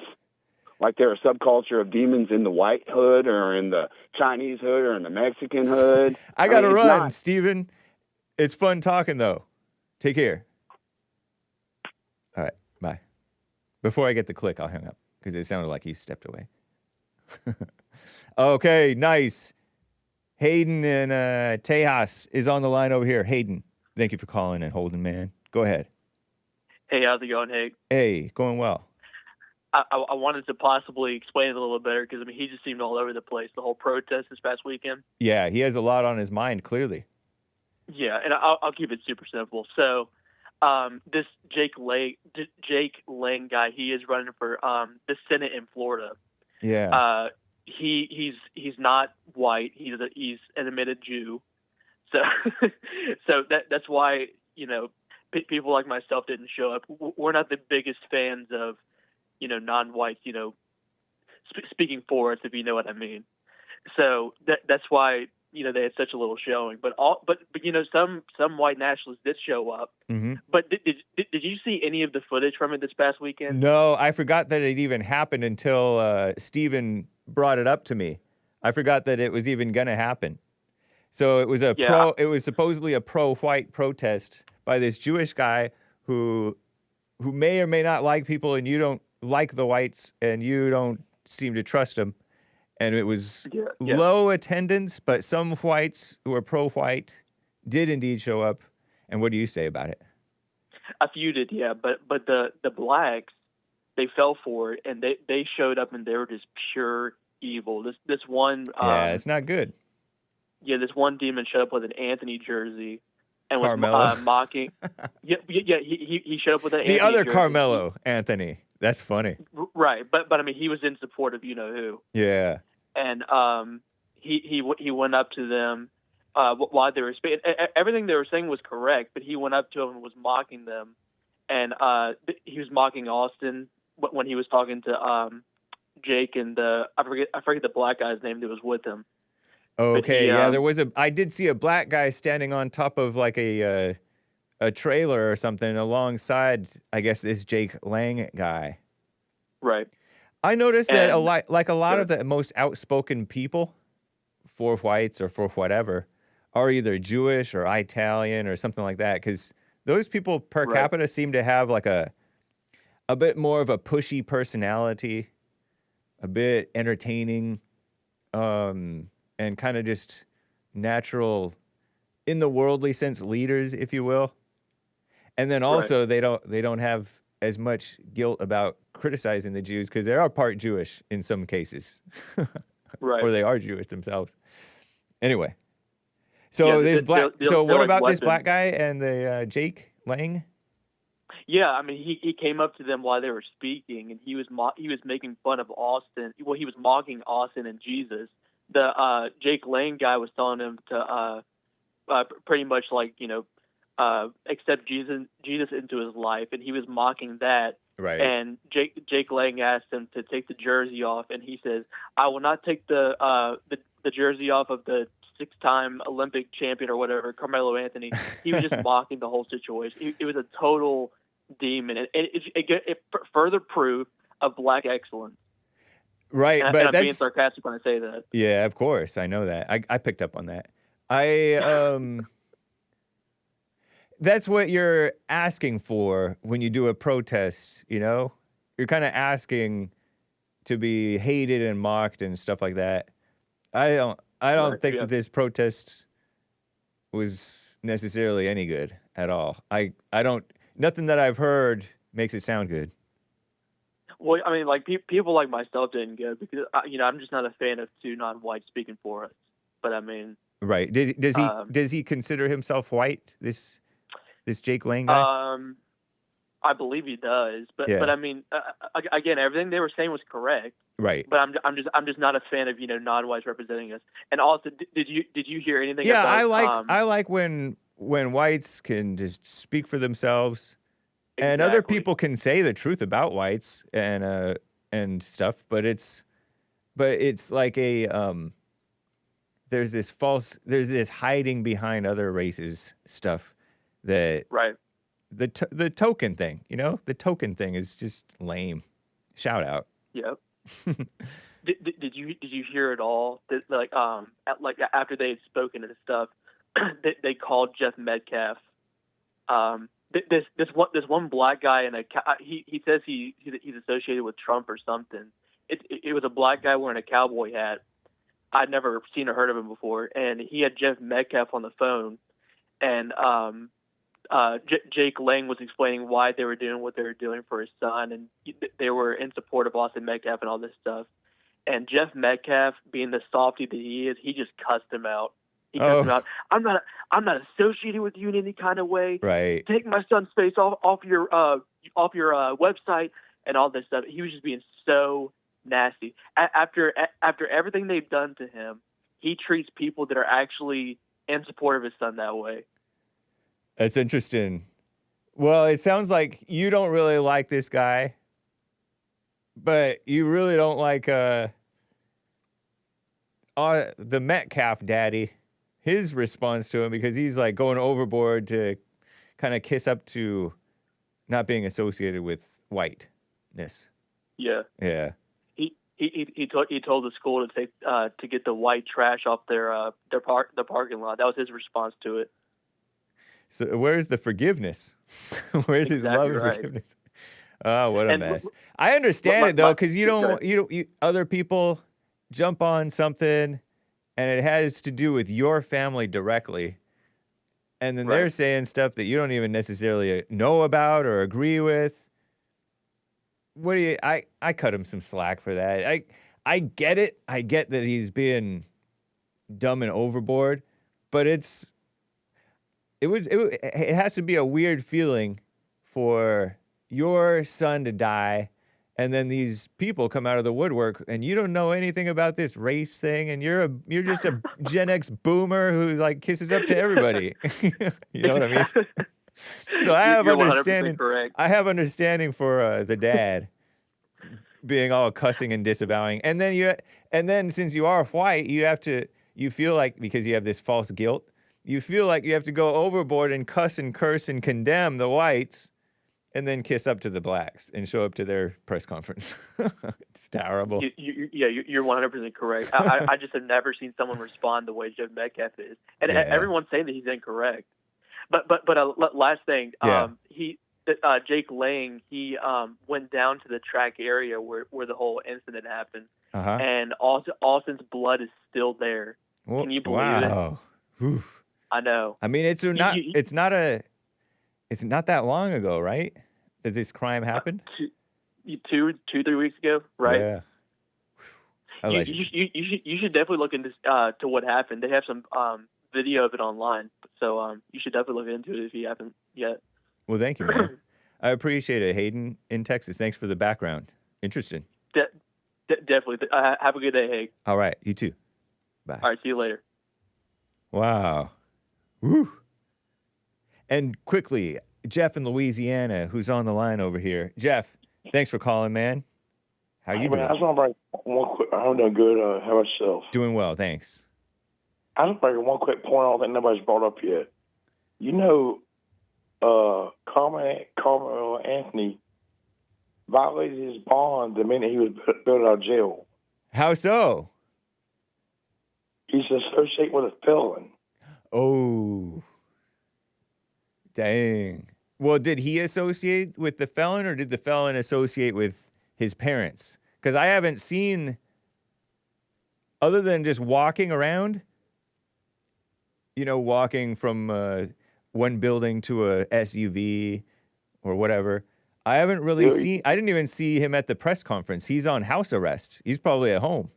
like they're a subculture of demons in the white hood or in the Chinese hood or in the Mexican hood. I gotta mean, it's run, not- Steven. It's fun talking, though. Take care. All right, bye. Before I get the click, I'll hang up because it sounded like he stepped away. Okay, nice. Hayden and Tejas is on the line over here. Hayden, thank you for calling and holding, man. Go ahead. Hey, how's it going, Hake? Hey, going well. I wanted to possibly explain it a little better because, I mean, he just seemed all over the place, the whole protest this past weekend. Yeah, he has a lot on his mind, clearly. Yeah, and I'll keep it super simple. So this Jake Lang guy, he is running for the Senate in Florida. Yeah. He's not white. He's an admitted Jew. So so that's why, you know, people like myself didn't show up. We're not the biggest fans of, you know, non-whites, you know, speaking for us, if you know what I mean. So that's why, you know, they had such a little showing. But you know, some white nationalists did show up. Mm-hmm. But did you see any of the footage from it this past weekend? No, I forgot that it even happened until Steven brought it up to me. I forgot that it was even going to happen. So it was it was supposedly a pro-white protest by this Jewish guy who may or may not like people, and you don't like the whites, and you don't seem to trust them. And it was low attendance, but some whites who are pro-white did indeed show up. And what do you say about it? A few did, yeah. But the blacks, they fell for it, and they showed up, and they were just pure evil. This one, it's not good. Yeah, this one demon showed up with an Anthony jersey and Carmelo. was mocking. He showed up with an The Anthony other jersey. Carmelo, Anthony. That's funny. Right, but I mean, he was in support of you know who. Yeah. And he went up to them while they were speaking. Everything they were saying was correct, but he went up to them and was mocking them. And he was mocking Austin when he was talking to Jake and I forget the black guy's name that was with him. Okay, there was I did see a black guy standing on top of like a trailer or something alongside, I guess, this Jake Lang guy. Right. I noticed that a lot of the most outspoken people for whites or for whatever are either Jewish or Italian or something like that, because those people per capita seem to have like a bit more of a pushy personality, a bit entertaining, and kind of just natural, in the worldly sense, leaders, if you will. And then also they don't have as much guilt about criticizing the Jews because they are part Jewish in some cases, or they are Jewish themselves. Anyway, so what about this black guy and the Jake Lang? Yeah, I mean, he came up to them while they were speaking, and he was making fun of Austin. Well, he was mocking Austin and Jesus. The Jake Lang guy was telling him to pretty much like, you know, accept Jesus into his life, and he was mocking that. Right. And Jake Lang asked him to take the jersey off, and he says, "I will not take the jersey off of the 6-time Olympic champion or whatever, Carmelo Anthony." He was just mocking the whole situation. It was a total demon, and it further proof of black excellence. Right, and but I'm that's being sarcastic when I say that. Yeah, of course, I know that. I picked up on that. That's what you're asking for when you do a protest, you know? You're kind of asking to be hated and mocked and stuff like that. I don't think that this protest was necessarily any good at all. Nothing that I've heard makes it sound good. Well, I mean, like people like myself didn't go because you know, I'm just not a fan of two non-whites speaking for us. But I mean, right? Does he consider himself white? This Jake Lang guy? I believe he does, but I mean, again, everything they were saying was correct. Right. But I'm just not a fan of, you know, non-whites representing us. And also, did you hear anything? Yeah, about, I like when whites can just speak for themselves, and other people can say the truth about whites and stuff. But it's like there's this hiding behind other races stuff that the token thing, you know, the token thing is just lame. Shout out. Yep. Did you hear it all? That, like after they had spoken and stuff, they called Jeff Metcalf. This one black guy in he says he's associated with Trump or something. It was a black guy wearing a cowboy hat. I'd never seen or heard of him before, and he had Jeff Metcalf on the phone, and Jake Lang was explaining why they were doing what they were doing for his son, and they were in support of Austin Metcalf and all this stuff. And Jeff Metcalf, being the softy that he is, he just cussed him out. He cussed him out. I'm not associated with you in any kind of way. Right. Take my son's face off your website and all this stuff. He was just being so nasty. After everything they've done to him, he treats people that are actually in support of his son that way. That's interesting. Well, it sounds like you don't really like this guy, but you really don't like the Metcalf daddy, his response to him, because he's like going overboard to kind of kiss up to not being associated with whiteness. Yeah. Yeah. He told the school to take to get the white trash off the parking lot. That was his response to it. So where's the forgiveness? Where's his love and forgiveness? Oh, what a mess! I understand it though, because you other people jump on something, and it has to do with your family directly, and then they're saying stuff that you don't even necessarily know about or agree with. What do you? I cut him some slack for that. I get it. I get that he's being dumb and overboard, but it has to be a weird feeling for your son to die, and then these people come out of the woodwork, and you don't know anything about this race thing, and you're just a Gen X boomer who like kisses up to everybody. You know what I mean? So I have understanding. I have understanding for the dad being all cussing and disavowing, and then since you are white, you feel like, because you have this false guilt, you feel like you have to go overboard and cuss and curse and condemn the whites, and then kiss up to the blacks and show up to their press conference. It's terrible. You're 100% correct. I just have never seen someone respond the way Jeff Metcalf is, and everyone's saying that he's incorrect. But last thing, Jake Lang, he went down to the track area where the whole incident happened, and Austin's blood is still there. Well, can you believe it? Oof. I know. I mean, it's not that long ago, right? That this crime happened. 3 weeks ago, right? Yeah. You should definitely look into to what happened. They have some video of it online, so you should definitely look into it if you haven't yet. Well, thank you, man. I appreciate it, Hayden in Texas. Thanks for the background. Interesting. Definitely. Have a good day, Hake. All right, you too. Bye. All right, see you later. Wow. Woo. And quickly, Jeff in Louisiana, who's on the line over here. Jeff, thanks for calling, man. How you doing? I just want to bring one quick. I'm doing good. How about yourself? Doing well, thanks. I just bring one quick point I don't think nobody's brought up yet. You know, Carmelo Anthony violated his bond the minute he was built out of jail. How so? He's associated with a felon. Oh. Dang. Well, did he associate with the felon, or did the felon associate with his parents? Because I haven't seen, other than just walking around, walking from one building to a SUV or whatever, I haven't really seen, I didn't even see him at the press conference. He's on house arrest. He's probably at home.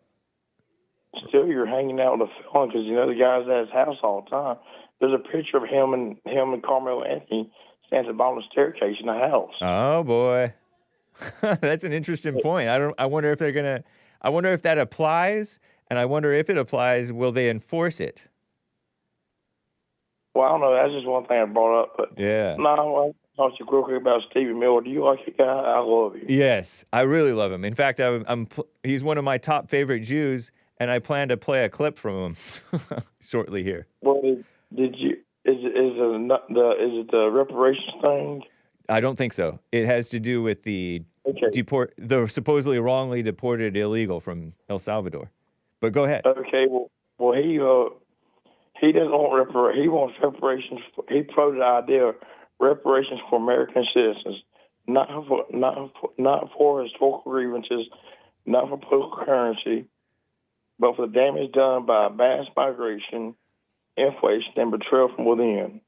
Still, you're hanging out with a felon because the guy's at his house all the time. There's a picture of him and Carmelo Anthony standing at the bottom of the staircase in the house. Oh boy, that's an interesting point. I wonder if that applies, and I wonder if it applies, will they enforce it? Well, I don't know. That's just one thing I brought up. But yeah. No, I want to talk to you real quick about Stevie Miller. Do you like the guy? I love you. Yes, I really love him. In fact, he's one of my top favorite Jews, and I plan to play a clip from him shortly here. Well, did you? Is it the reparations thing? I don't think so. It has to do with the the supposedly wrongly deported illegal from El Salvador. But go ahead. Okay, well, he doesn't want he wants reparations. He proposed the idea of reparations for American citizens, not for historical grievances, not for political currency, but for the damage done by mass migration, inflation, and betrayal from within.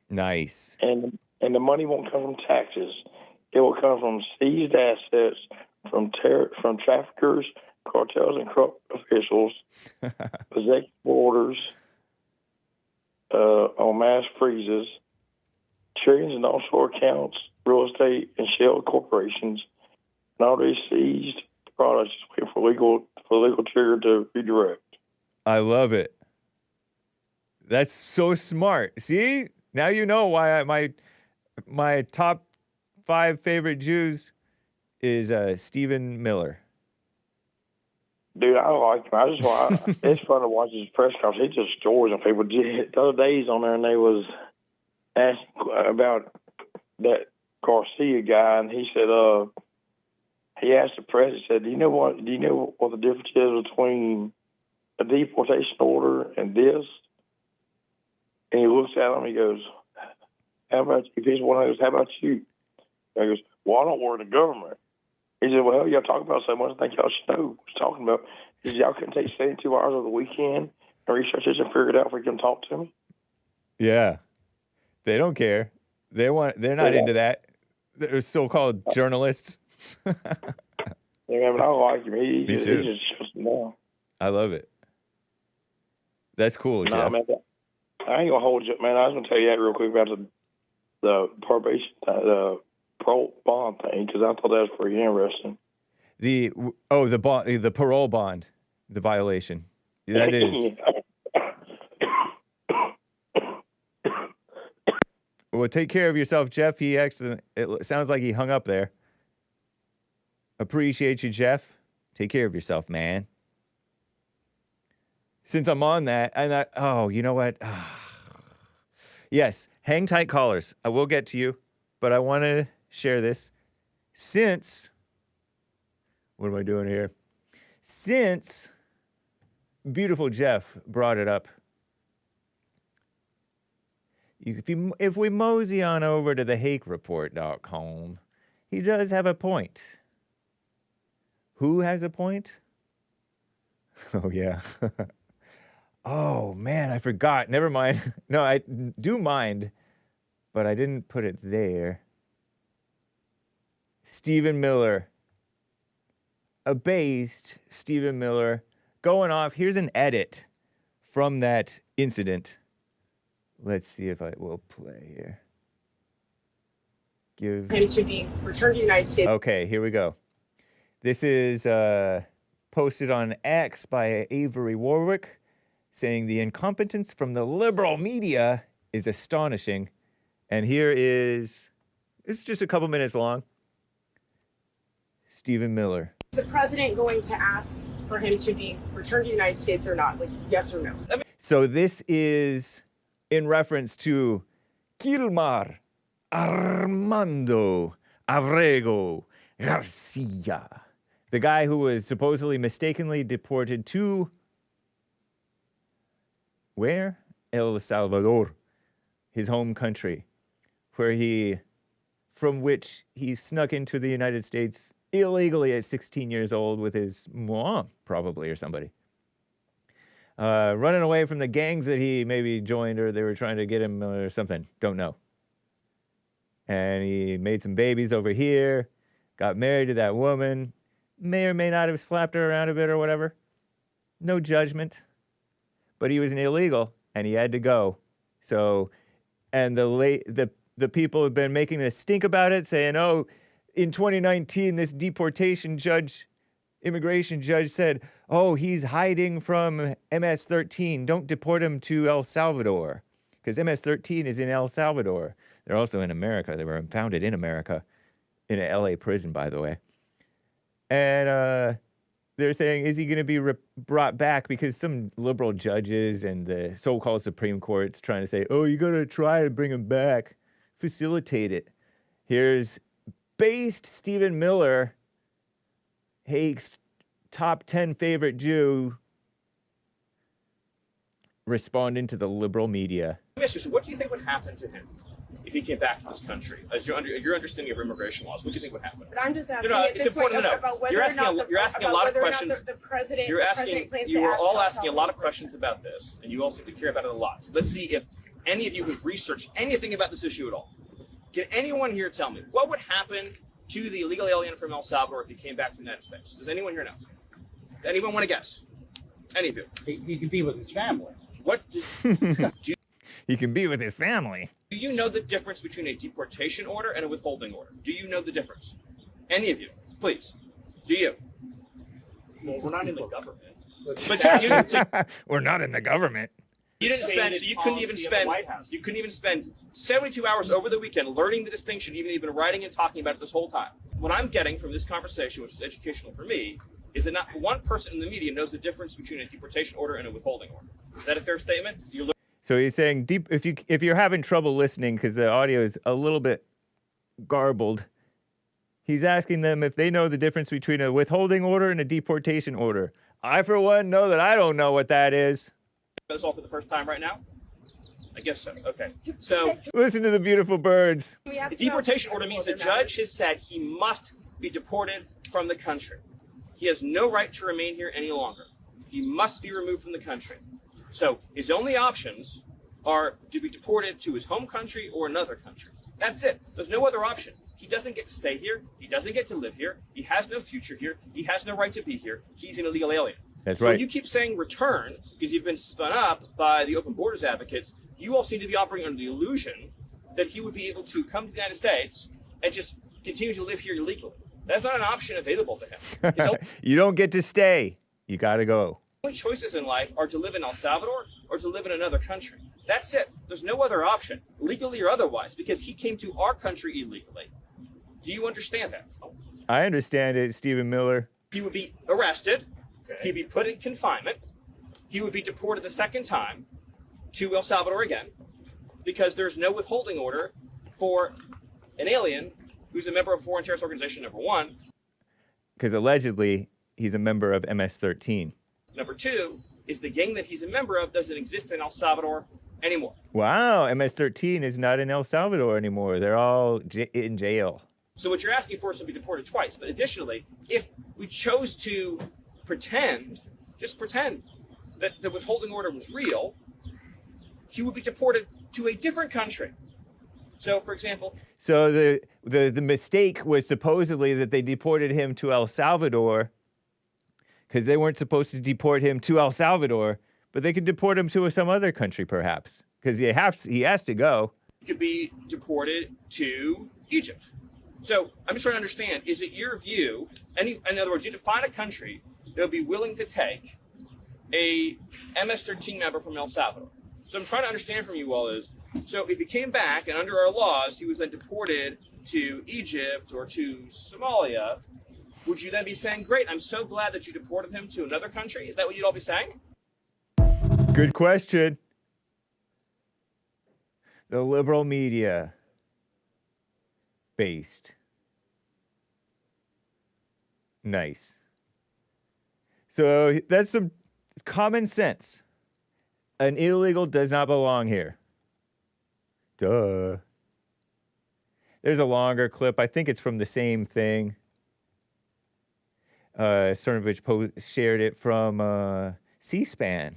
Nice. And the money won't come from taxes. It will come from seized assets, from traffickers, cartels, and corrupt officials, executive orders on mass freezes, trillions in offshore accounts, real estate, and shell corporations, and all these seized products wait for legal trigger to redirect. I love it. That's so smart. See, now you know why my top 5 favorite Jews is Stephen Miller. Dude, I like him. It's fun to watch his press conference. He just stories on people. The other day he's on there and they was asking about that Garcia guy, and he said, he asked the press, he said, do you know what the difference is between a deportation order and this? And he looks at him, he goes, how about you? If he's one of those, how about you? And he goes, well, I don't work in the government. He said, well, y'all talk about so much, I think y'all should know what he's talking about. He said, y'all couldn't take 72 hours of the weekend and research this and figure it out before you come talk to me? Yeah. They don't care. They're not into that. They're so-called journalists. Yeah, but I like him. He just shuts them down. I love it. That's cool, Jeff. Man, I ain't gonna hold you, man. I was gonna tell you that real quick about the probation, the parole bond thing, because I thought that was pretty interesting. The bond, the parole bond, the violation. That is. Well, take care of yourself, Jeff. It sounds like he hung up there. Appreciate you, Jeff. Take care of yourself, man. Since I'm on that, you know what? Yes, hang tight, callers. I will get to you, but I want to share this. What am I doing here? Since beautiful Jeff brought it up, if we mosey on over to the HakeReport.com, he does have a point. Who has a point? Oh, yeah. Oh, man, I forgot. Never mind. No, I do mind, but I didn't put it there. Stephen Miller. Abased Stephen Miller going off. Here's an edit from that incident. Let's see if I will play here. Give him to be returned to the United States. Okay, here we go. This is posted on X by Avery Warwick, saying the incompetence from the liberal media is astonishing. And here is, it's just a couple minutes long. Stephen Miller. Is the president going to ask for him to be returned to the United States or not? Like, yes or no? So this is in reference to Kilmar Armando Abrego Garcia, the guy who was supposedly mistakenly deported to where? El Salvador, his home country, from which he snuck into the United States illegally at 16 years old with his mom, probably, or somebody. Running away from the gangs that he maybe joined, or they were trying to get him or something. Don't know. And he made some babies over here, got married to that woman, may or may not have slapped her around a bit or whatever. No judgment. But he was an illegal, and he had to go. So, and the people have been making a stink about it, saying, oh, in 2019, this immigration judge said, oh, he's hiding from MS-13. Don't deport him to El Salvador. Because MS-13 is in El Salvador. They're also in America. They were founded in America, in an LA prison, by the way. And they're saying, is he going to be brought back? Because some liberal judges and the so-called Supreme Court's trying to say, oh, you got to try to bring him back. Facilitate it. Here's Based Stephen Miller, Hake's top 10 favorite Jew, responding to the liberal media. Let me ask you, so what do you think would happen to him if he came back to this country? As your understanding of immigration laws, what do you think would happen? But I'm just asking No, at it's this point important to know. about whether You're or asking not you're asking a lot of questions. The president, You're the asking. president plans You to are ask all about asking a lot of Salvador. questions about this, and you all seem to care about it a lot. So let's see if any of you have researched anything about this issue at all. Can anyone here tell me what would happen to the illegal alien from El Salvador if he came back to the United States? Does anyone here know? Does anyone want to guess? Any of you? He could be with his family. What do He can be with his family. you know the difference between a deportation order and a withholding order? Do you know the difference? Any of you, please. Do you? Well, we're not in the government. But We're not in the government. you didn't spend. So you couldn't even spend. You couldn't even spend 72 hours over the weekend learning the distinction, even though you've been writing and talking about it this whole time. What I'm getting from this conversation, which is educational for me, is that not one person in the media knows the difference between a deportation order and a withholding order. Is that a fair statement? So he's saying if you're having trouble listening because the audio is a little bit garbled, he's asking them if they know the difference between a withholding order and a deportation order. I, for one, know that I don't know what that is. This all for the first time right now? I guess so. Okay. So Listen to the beautiful birds. the deportation order means the judge has said he must be deported from the country. He has no right to remain here any longer. He must be removed from the country. So his only options are to be deported to his home country or another country. That's it. There's no other option. He doesn't get to stay here. He doesn't get to live here. He has no future here. He has no right to be here. He's an illegal alien. That's So right. when you keep saying return, because you've been spun up by the open borders advocates, you all seem to be operating under the illusion that he would be able to come to the United States and just continue to live here illegally. That's not an option available to him. His You don't get to stay. You got to go. only choices in life are to live in El Salvador or to live in another country. That's it. There's no other option, legally or otherwise, because he came to our country illegally. Do you understand that? I understand it, Stephen Miller. He would be arrested. He'd be put in confinement. He would be deported the second time to El Salvador again because there's no withholding order for an alien who's a member of a foreign terrorist organization, number one. Because allegedly, he's a member of MS-13. Number two is the gang that he's a member of doesn't exist in El Salvador anymore. Wow, MS-13 is not in El Salvador anymore. They're all in jail. So what you're asking for is to be deported twice. But additionally, if we chose to pretend, just pretend, that the withholding order was real, he would be deported to a different country. So, for example, So the mistake was supposedly that they deported him to El Salvador because they weren't supposed to deport him to El Salvador, but they could deport him to some other country perhaps because he has to go. he could be deported to Egypt. So I'm just trying to understand, is it your view, in other words, you define a country that would be willing to take a MS-13 member from El Salvador. So I'm trying to understand from you all is, so if he came back and under our laws, he was then deported to Egypt or to Somalia, would you then be saying, great, I'm so glad that you deported him to another country? Is that what you'd all be saying? Good question. The liberal media based. Nice. So that's some common sense. An illegal does not belong here. Duh. There's a longer clip. I think it's from the same thing. Cernovich shared it from C-SPAN.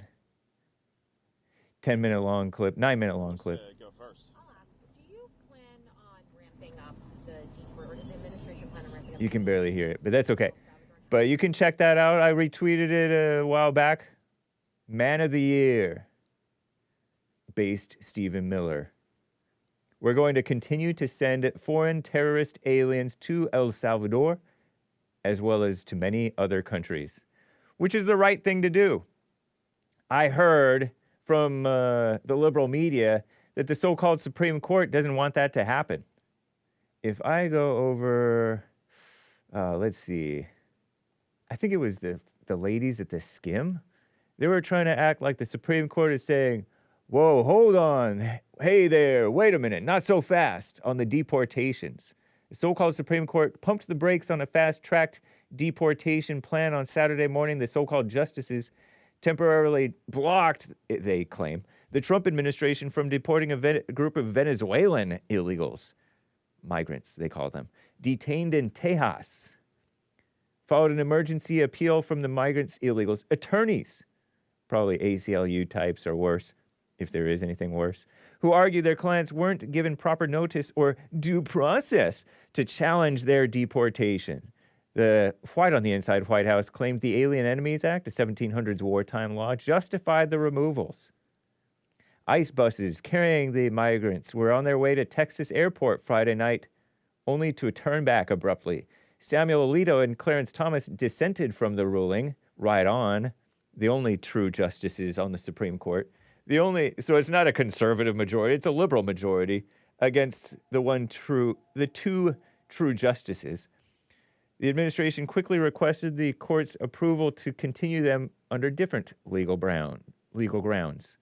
10-minute long clip, 9-minute long clip. Go first. I'll ask, do you plan on ramping up the deport, or does the administration plan on ramping up? You can barely hear it, but that's okay. But you can check that out. I retweeted it a while back. Man of the Year, based Stephen Miller. We're going to continue to send foreign terrorist aliens to El Salvador, as well as to many other countries, which is the right thing to do. I heard from the liberal media that the so-called Supreme Court doesn't want that to happen. If I go over, let's see, I think it was the ladies at the Skim. They were trying to act like the Supreme Court is saying, whoa, hold on. Hey there, wait a minute, not so fast on the deportations. The so-called Supreme Court pumped the brakes on a fast-tracked deportation plan on Saturday morning. The so-called justices temporarily blocked, they claim, the Trump administration from deporting a group of Venezuelan illegals, migrants, they call them, detained in Tejas. Followed an emergency appeal from the migrants' illegals' attorneys, probably ACLU types or worse, if there is anything worse, who argue their clients weren't given proper notice or due process to challenge their deportation. The White on the Inside White House claimed the Alien Enemies Act, a 1700s wartime law, justified the removals. ICE buses carrying the migrants were on their way to Texas Airport Friday night, only to turn back abruptly. Samuel Alito and Clarence Thomas dissented from the ruling, right on, the only true justices on the Supreme Court. So it's not a conservative majority, it's a liberal majority against the two true justices. The administration quickly requested the court's approval to continue them under different legal grounds.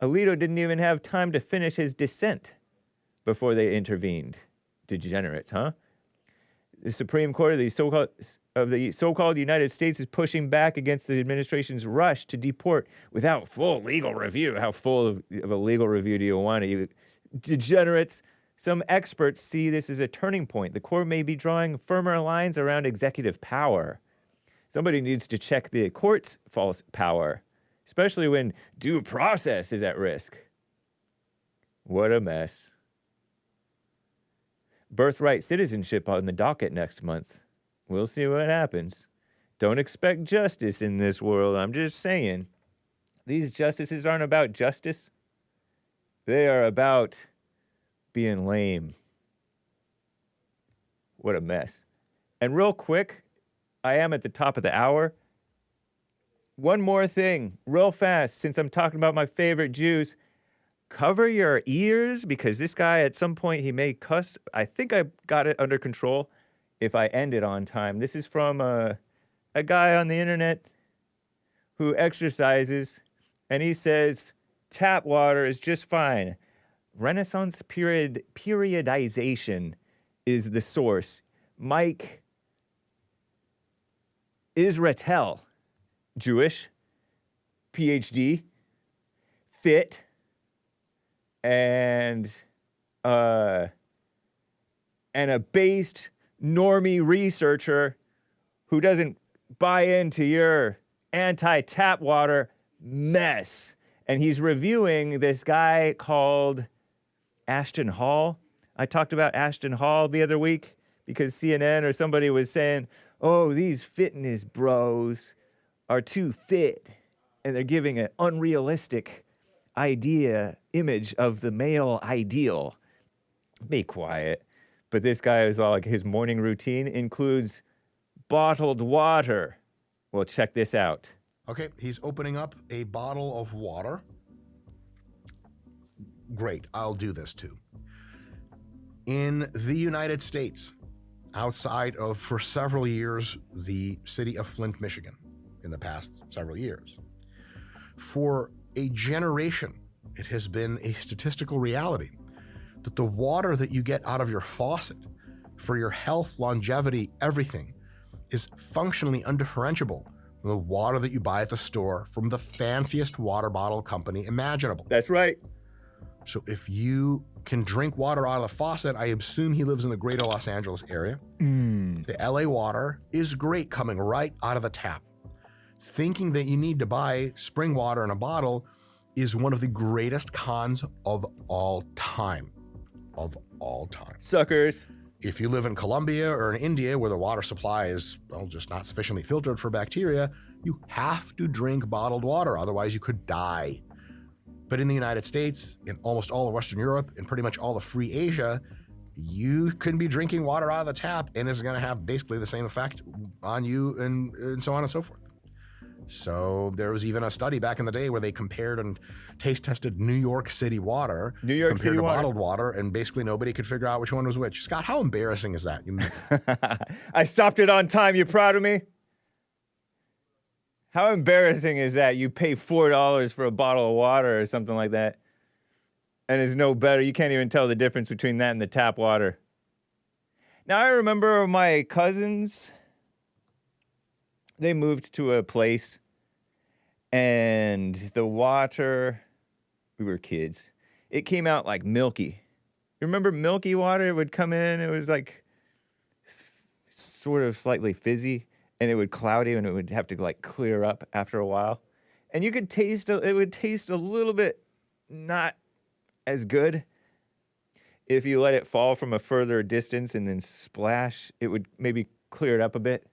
Alito didn't even have time to finish his dissent before they intervened. Degenerates, huh? The Supreme Court of the so-called United States is pushing back against the administration's rush to deport without full legal review. How full of a legal review do you want? You degenerates. Some experts see this as a turning point. The court may be drawing firmer lines around executive power. Somebody needs to check the court's false power, especially when due process is at risk. What a mess. Birthright citizenship on the docket next month. We'll see what happens. Don't expect justice in this world. I'm just saying. These justices aren't about justice. They are about being lame. What a mess. And real quick, I am at the top of the hour. One more thing, real fast, since I'm talking about my favorite Jews. Cover your ears, because this guy at some point he may cuss. I think I got it under control if I end it on time. This is from a guy on the internet who exercises, and he says tap water is just fine. Renaissance periodization is the source. Mike Israel, Jewish, PhD, fit, and a based normie researcher who doesn't buy into your anti-tap water mess. And he's reviewing this guy called Ashton Hall. I talked about Ashton Hall the other week because CNN or somebody was saying, oh, these fitness bros are too fit. And they're giving an unrealistic image of the male ideal. Be quiet. But this guy is all like, his morning routine includes bottled water. Well, check this out. Okay, he's opening up a bottle of water. Great, I'll do this too. In the United States, outside of, for several years, the city of Flint, Michigan, in the past several years, for a generation, it has been a statistical reality that the water that you get out of your faucet for your health, longevity, everything is functionally undifferentiable from the water that you buy at the store from the fanciest water bottle company imaginable. That's right. So if you can drink water out of the faucet, I assume he lives in the greater Los Angeles area. The LA water is great coming right out of the tap. Thinking that you need to buy spring water in a bottle is one of the greatest cons of all time. Of all time. Suckers. If you live in Colombia or in India where the water supply is, well, just not sufficiently filtered for bacteria, you have to drink bottled water, otherwise you could die. But in the United States, in almost all of Western Europe, and pretty much all of free Asia, you can be drinking water out of the tap and it's gonna have basically the same effect on you and so on and so forth. So there was even a study back in the day where they compared and taste tested New York City water compared to bottled water, and basically nobody could figure out which one was which. Scott, how embarrassing is that? I stopped it on time. You proud of me? How embarrassing is that? You pay $4 for a bottle of water or something like that, and it's no better. You can't even tell the difference between that and the tap water. Now, I remember my cousins, they moved to a place, and the water, we were kids, it came out like milky. You remember milky water? It would come in, it was like sort of slightly fizzy, and it would cloudy, and it would have to like clear up after a while. And you could taste, it would taste a little bit not as good. If you let it fall from a further distance and then splash, it would maybe clear it up a bit.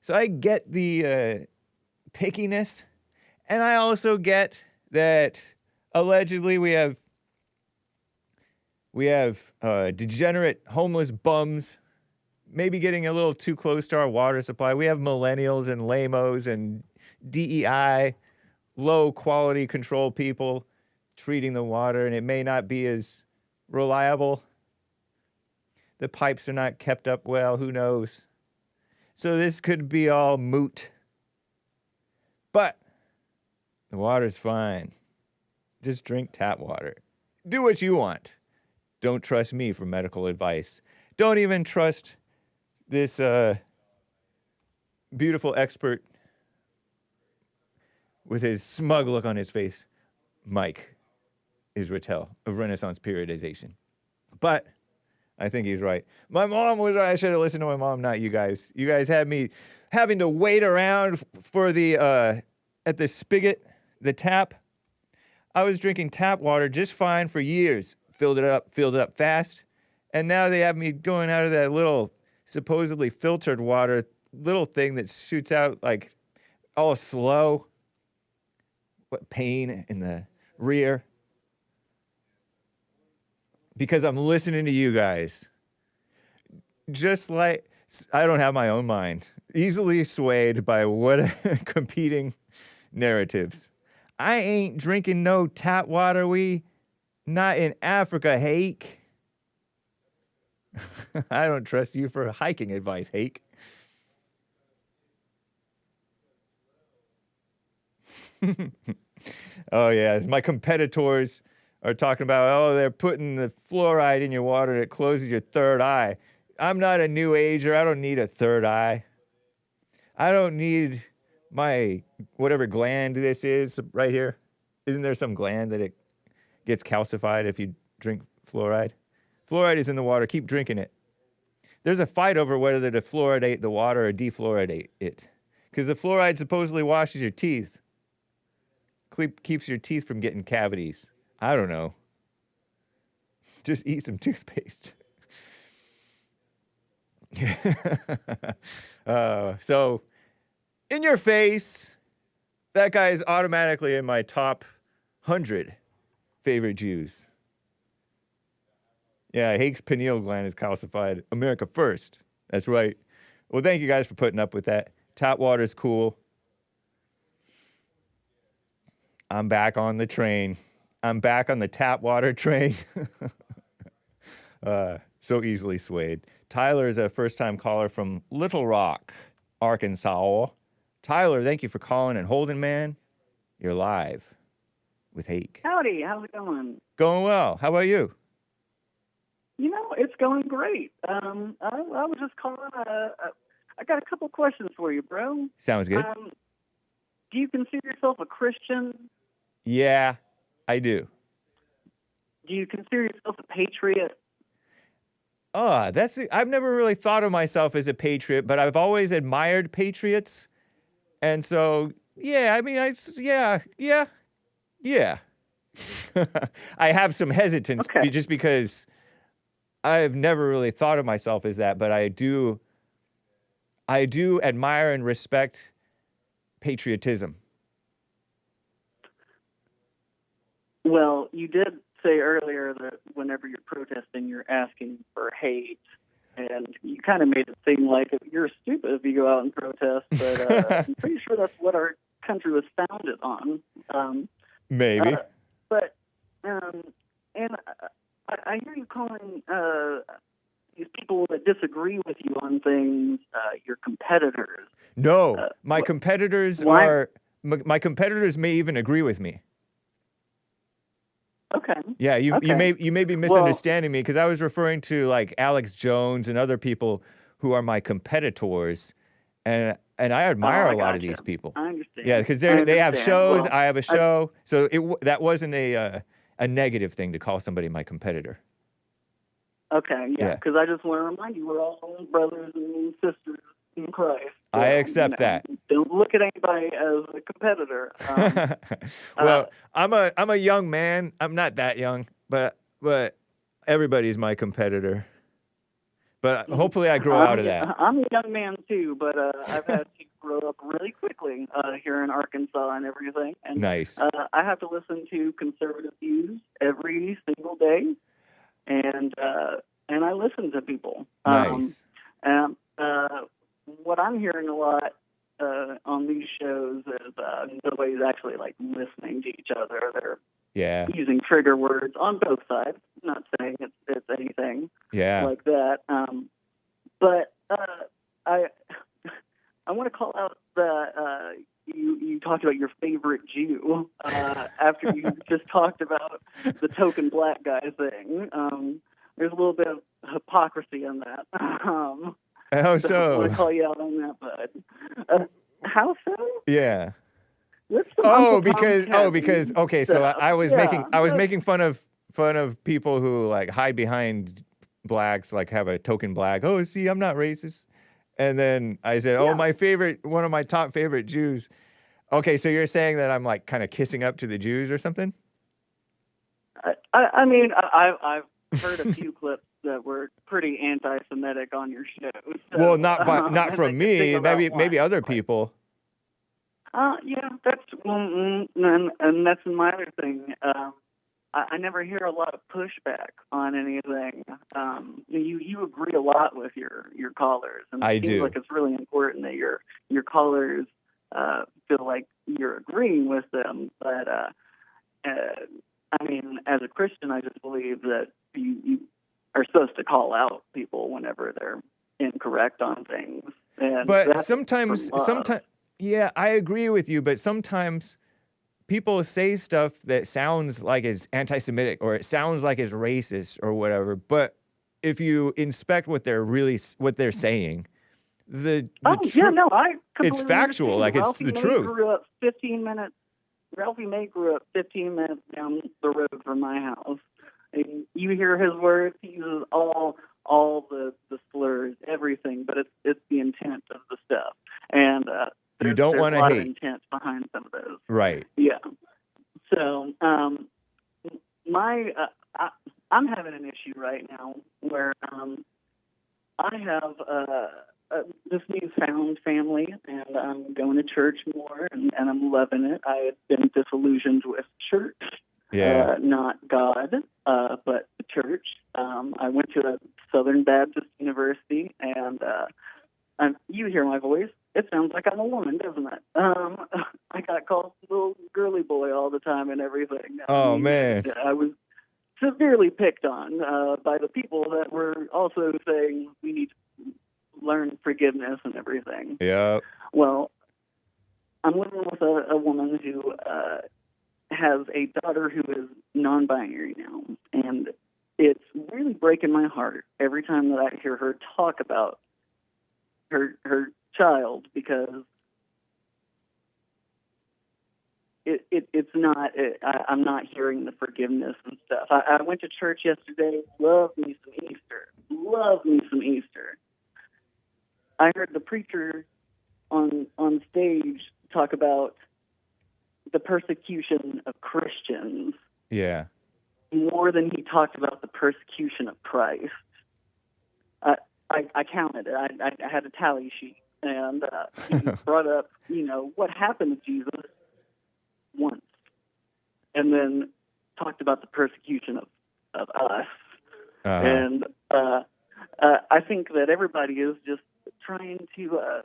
So I get the pickiness, and I also get that allegedly we have degenerate homeless bums maybe getting a little too close to our water supply. We have millennials and lamos and DEI, low quality control people treating the water, and it may not be as reliable. The pipes are not kept up well, who knows? So this could be all moot. But the water's fine. Just drink tap water. Do what you want. Don't trust me for medical advice. Don't even trust this beautiful expert with his smug look on his face, Mike Israel of Renaissance Periodization. But I think he's right. My mom was right. I should have listened to my mom, not you guys. You guys had me having to wait around for the, at the spigot, the tap. I was drinking tap water just fine for years. Filled it up fast. And now they have me going out of that little supposedly filtered water, little thing that shoots out like all slow. What pain in the rear. Because I'm listening to you guys. Just like, I don't have my own mind. Easily swayed by what competing narratives. I ain't drinking no tap water, not in Africa, Hake. I don't trust you for hiking advice, Hake. Oh, yeah, my competitors are talking about, oh, they're putting the fluoride in your water and it closes your third eye. I'm not a new ager. I don't need a third eye. I don't need my whatever gland this is right here. Isn't there some gland that it gets calcified if you drink fluoride? Fluoride is in the water. Keep drinking it. There's a fight over whether to fluoridate the water or defluoridate it. Because the fluoride supposedly washes your teeth. Keeps your teeth from getting cavities. I don't know. Just eat some toothpaste. So, in your face, that guy is automatically in my top 100 favorite Jews. Yeah, Hake's pineal gland is calcified. America first. That's right. Well, thank you guys for putting up with that. Tap water's cool. I'm back on the train. I'm back on the tap water train. So easily swayed. Tyler is a first-time caller from Little Rock, Arkansas. Tyler, thank you for calling and holding, man. You're live with Hake. Howdy, how's it going? Going well. How about you? You know, it's going great. I was just calling. I got a couple questions for you, bro. Sounds good. Do you consider yourself a Christian? Yeah, I do. Do you consider yourself a patriot? I've never really thought of myself as a patriot, but I've always admired patriots. And so, yeah, I mean, yeah. I have some hesitance just because I've never really thought of myself as that, but I do admire and respect patriotism. Well, you did say earlier that whenever you're protesting, you're asking for hate, and you kind of made it seem like you're stupid if you go out and protest, but I'm pretty sure that's what our country was founded on. Maybe. And I hear you calling these people that disagree with you on things your competitors. No, my competitors may even agree with me. Okay. Yeah, you Okay. may be misunderstanding me because I was referring to like Alex Jones and other people who are my competitors, and I admire I a lot of gotcha. these people. I understand. Yeah, because I they have understand. shows. Well, I have a show, so that wasn't a negative thing to call somebody my competitor. Okay, yeah, Yeah. because I just want to remind you, we're all brothers and sisters in Christ. So, I accept that. Don't look at anybody as a competitor. Well, I'm a young man. I'm not that young, but everybody's my competitor. But hopefully I grow out of that. I'm a young man too, but I've had to grow up really quickly here in Arkansas and everything. And, Nice. I have to listen to conservative views every single day, and I listen to people. Nice. What I'm hearing a lot on these shows is nobody's actually like listening to each other. They're using trigger words on both sides. I'm not saying it's anything like that. But I want to call out the you talked about your favorite Jew after you just talked about the token black guy thing. There's a little bit of hypocrisy in that. How so? so? I want to call you out on that, bud. How so? Yeah. Because okay. So I was making fun of people who like hide behind blacks, like have a token black. Oh, see, I'm not racist. And then I said, one of my top favorite Jews. Okay, so you're saying that I'm like kind of kissing up to the Jews or something? I mean, I've heard a few clips that were pretty anti-Semitic on your show. So, well, not from me. Maybe other people. Yeah, that's and that's my other thing. I never hear a lot of pushback on anything. You agree a lot with your callers, and it seems like it's really important that your callers feel like you're agreeing with them. But I mean, as a Christian, I just believe that you are supposed to call out people whenever they're incorrect on things. But sometimes, yeah, I agree with you. But sometimes people say stuff that sounds like it's anti-Semitic or it sounds like it's racist or whatever. But if you inspect what they're saying, it's factual. Like it's the truth. Ralphie May grew up 15 minutes down the road from my house. And you hear his words; he uses all the slurs, everything, but it's the intent of the stuff. And you don't want to hate. There's a lot of intent behind some of those. Right. Yeah. So I'm having an issue right now where I have this newfound family, and I'm going to church more, and I'm loving it. I had been disillusioned with church, not God, but the church. I went to a Southern Baptist University, and you hear my voice. It sounds like I'm a woman, doesn't it? I got called little girly boy all the time and everything. Oh, man. I was severely picked on by the people that were also saying we need to learn forgiveness and everything. Yeah. Well, I'm living with a woman who has a daughter who is non-binary now, and it's really breaking my heart every time that I hear her talk about her child, because it's not. I'm not hearing the forgiveness and stuff. I went to church yesterday. Love me some Easter. Love me some Easter. I heard the preacher on stage talk about the persecution of Christians. Yeah. More than he talked about the persecution of Christ. I counted it. I had a tally sheet, and he brought up, what happened to Jesus once, and then talked about the persecution of us. And I think that everybody is just trying to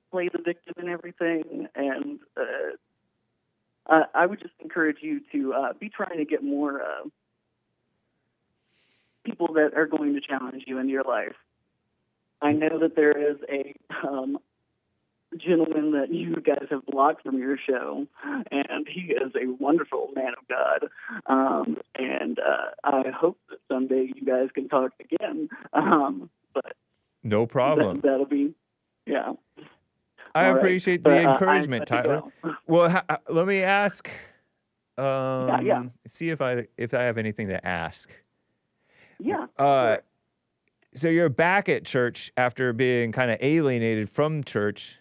play the victim and everything, and I would just encourage you to be trying to get more people that are going to challenge you in your life. I know that there is gentleman that you guys have blocked from your show, and he is a wonderful man of God. I hope that someday you guys can talk again. But No problem. that'll be, yeah. I All right. appreciate But, the encouragement, I have to Tyler. go. Well, let me ask. Yeah. See if I have anything to ask. Yeah. So you're back at church after being kind of alienated from church,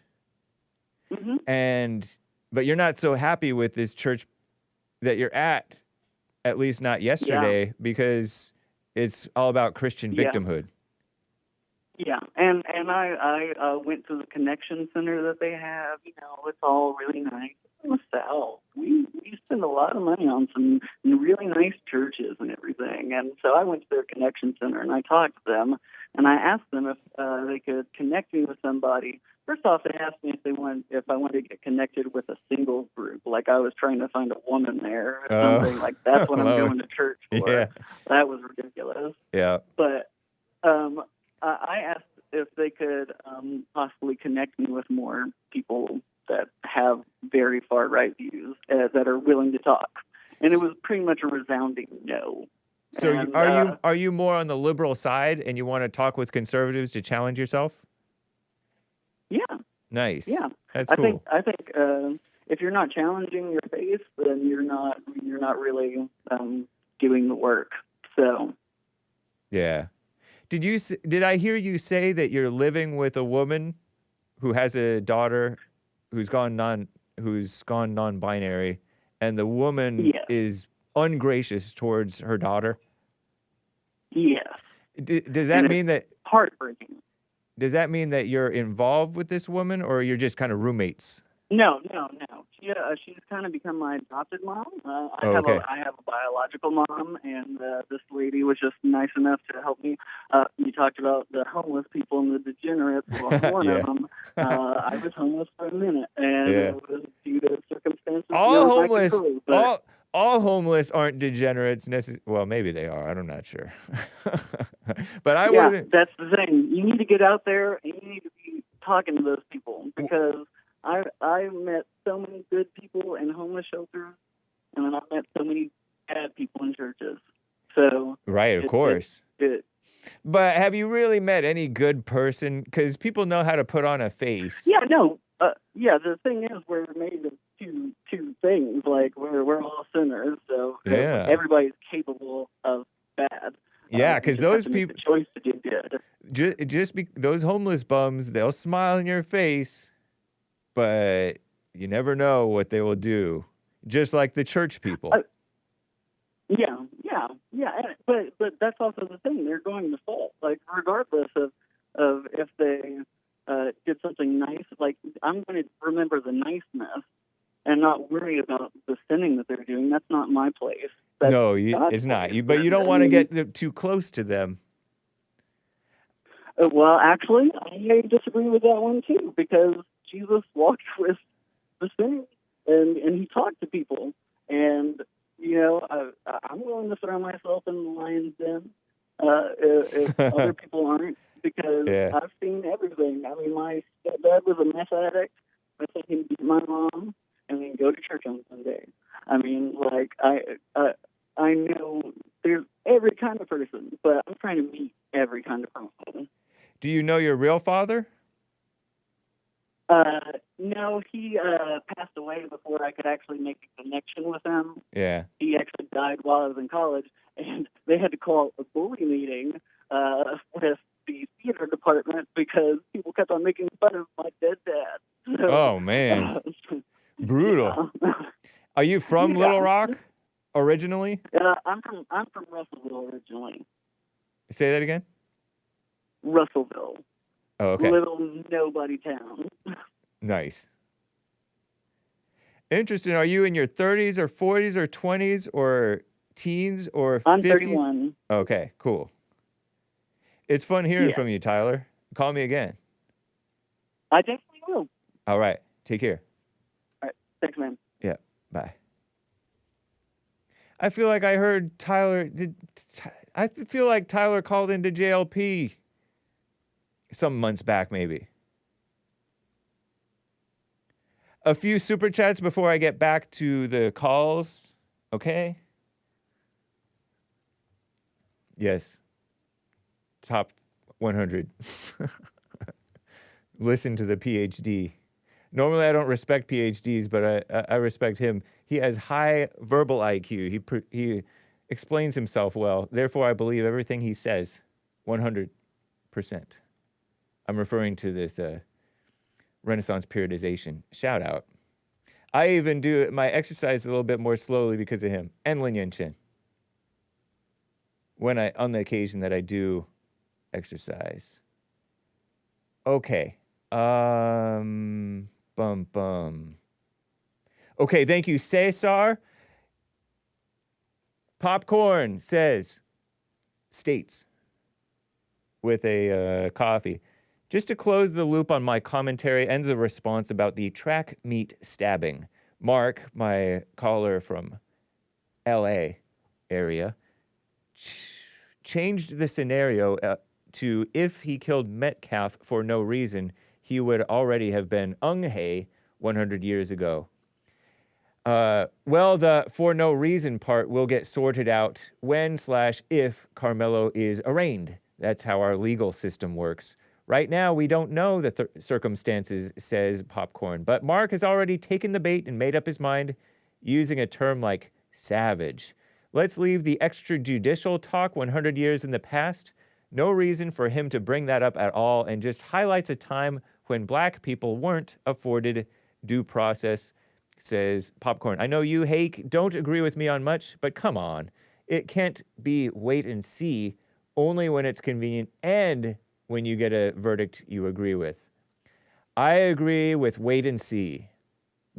but you're not so happy with this church that you're at least not yesterday, because it's all about Christian victimhood. Yeah, and I went to the connection center that they have. You know, it's all really nice. In the South, we spend a lot of money on some really nice churches and everything. And so I went to their connection center and I talked to them, and I asked them if they could connect me with somebody. First off, they asked me if I wanted to get connected with a singles group, like I was trying to find a woman there or something. Like that's what I'm going to church for. Yeah. That was ridiculous. Yeah. But I asked if they could possibly connect me with more people that have very far right views that are willing to talk, and it was pretty much a resounding no. So and, are you more on the liberal side, and you want to talk with conservatives to challenge yourself? Yeah. Nice. Yeah. That's cool. I think if you're not challenging your faith, then you're not really doing the work. So. Yeah. Did I hear you say that you're living with a woman who has a daughter who's gone non-binary, and the woman is ungracious towards her daughter? Yes. Does that mean that heartbreaking? Does that mean that you're involved with this woman, or you're just kind of roommates? No. She's kind of become my adopted mom. I have a biological mom, and this lady was just nice enough to help me. You talked about the homeless people and the degenerates. Well, I'm one of them. I was homeless for a minute, and it was due to circumstances. All homeless aren't degenerates necessarily. Well, maybe they are. I'm not sure. But I wasn't. That's the thing. You need to get out there, and you need to be talking to those people, because I met so many good people in homeless shelters, and then I met so many bad people in churches. So right, of course. But have you really met any good person? Because people know how to put on a face. Yeah, no. The thing is, we're made of two things. Like we're all sinners, so everybody's capable of bad. Yeah, because those people choice to do good. Those homeless bums, they'll smile in your face, but you never know what they will do. Just like the church people. Yeah. But that's also the thing. They're going to fall. Like regardless of if they did something nice, like I'm going to remember the niceness and not worry about the sinning that they're doing. That's not my place. It's not. But you don't want to get too close to them. Well, actually, I disagree with that one too, because Jesus walked with the sinners and he talked to people. And, I'm willing to throw myself in the lion's den if other people aren't, because I've seen everything. I mean, my stepdad was a meth addict. I saw him beat my mom and then go to church on Sunday. I mean, like, I know there's every kind of person, but I'm trying to meet every kind of person. Do you know your real father? No, he passed away before I could actually make a connection with him. Yeah. He actually died while I was in college, and they had to call a bully meeting with the theater department because people kept on making fun of my dead dad. So, oh, man. Brutal. Yeah. Are you from Little Rock originally? I'm from Russellville originally. Say that again? Russellville. Oh, okay. Little nobody town. Nice. Interesting. Are you in your 30s or 40s or 20s or teens or 50s? I'm 31. Okay, cool. It's fun hearing from you, Tyler. Call me again. I definitely will. All right. Take care. All right. Thanks, man. Yeah. Bye. I feel like I heard Tyler. I feel like Tyler called into JLP some months back, maybe. A few super chats before I get back to the calls. Okay? Yes. Top 100. Listen to the PhD. Normally, I don't respect PhDs, but I respect him. He has high verbal IQ. He explains himself well. Therefore, I believe everything he says 100%. I'm referring to this Renaissance periodization. Shout out. I even do my exercise a little bit more slowly because of him. And Lin Yan Chen. On the occasion that I do exercise. Okay. Bum. Okay, thank you, Cesar. Popcorn states with a coffee. Just to close the loop on my commentary and the response about the track meet stabbing, Mark, my caller from LA area, changed the scenario to if he killed Metcalf for no reason, he would already have been Hae 100 years ago. Well, the for no reason part will get sorted out when/if Carmelo is arraigned. That's how our legal system works. Right now, we don't know the circumstances, says Popcorn, but Mark has already taken the bait and made up his mind using a term like savage. Let's leave the extrajudicial talk 100 years in the past. No reason for him to bring that up at all, and just highlights a time when black people weren't afforded due process, says Popcorn. I know you, Hake, don't agree with me on much, but come on. It can't be wait and see only when it's convenient and when you get a verdict you agree with. I agree with wait and see.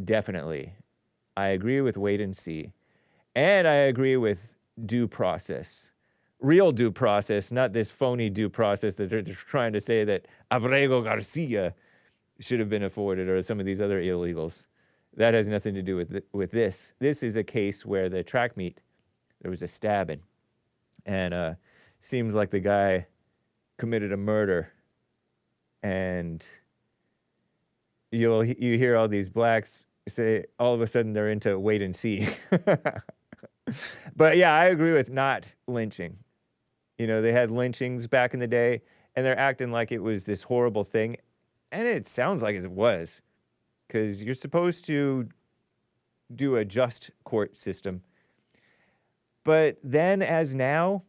Definitely. I agree with wait and see. And I agree with due process. Real due process, not this phony due process that they're trying to say that Abrego Garcia should have been afforded or some of these other illegals. That has nothing to do with this. This is a case where the track meet, there was a stabbing. And seems like the guy committed a murder. And you hear all these blacks say all of a sudden they're into wait and see. But yeah, I agree with not lynching. You know, they had lynchings back in the day, and they're acting like it was this horrible thing. And it sounds like it was, because you're supposed to do a just court system. But then, as now,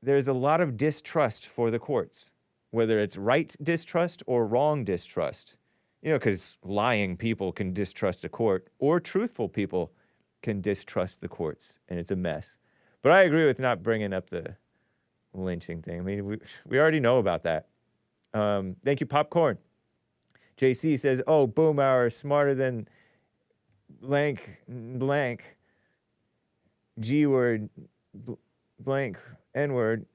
there's a lot of distrust for the courts, whether it's right distrust or wrong distrust. You know, because lying people can distrust a court, or truthful people can distrust the courts, and it's a mess. But I agree with not bringing up the lynching thing. I mean, we already know about that. Thank you, Popcorn. JC says, oh, boom hour, smarter than blank, G-word, blank, N-word.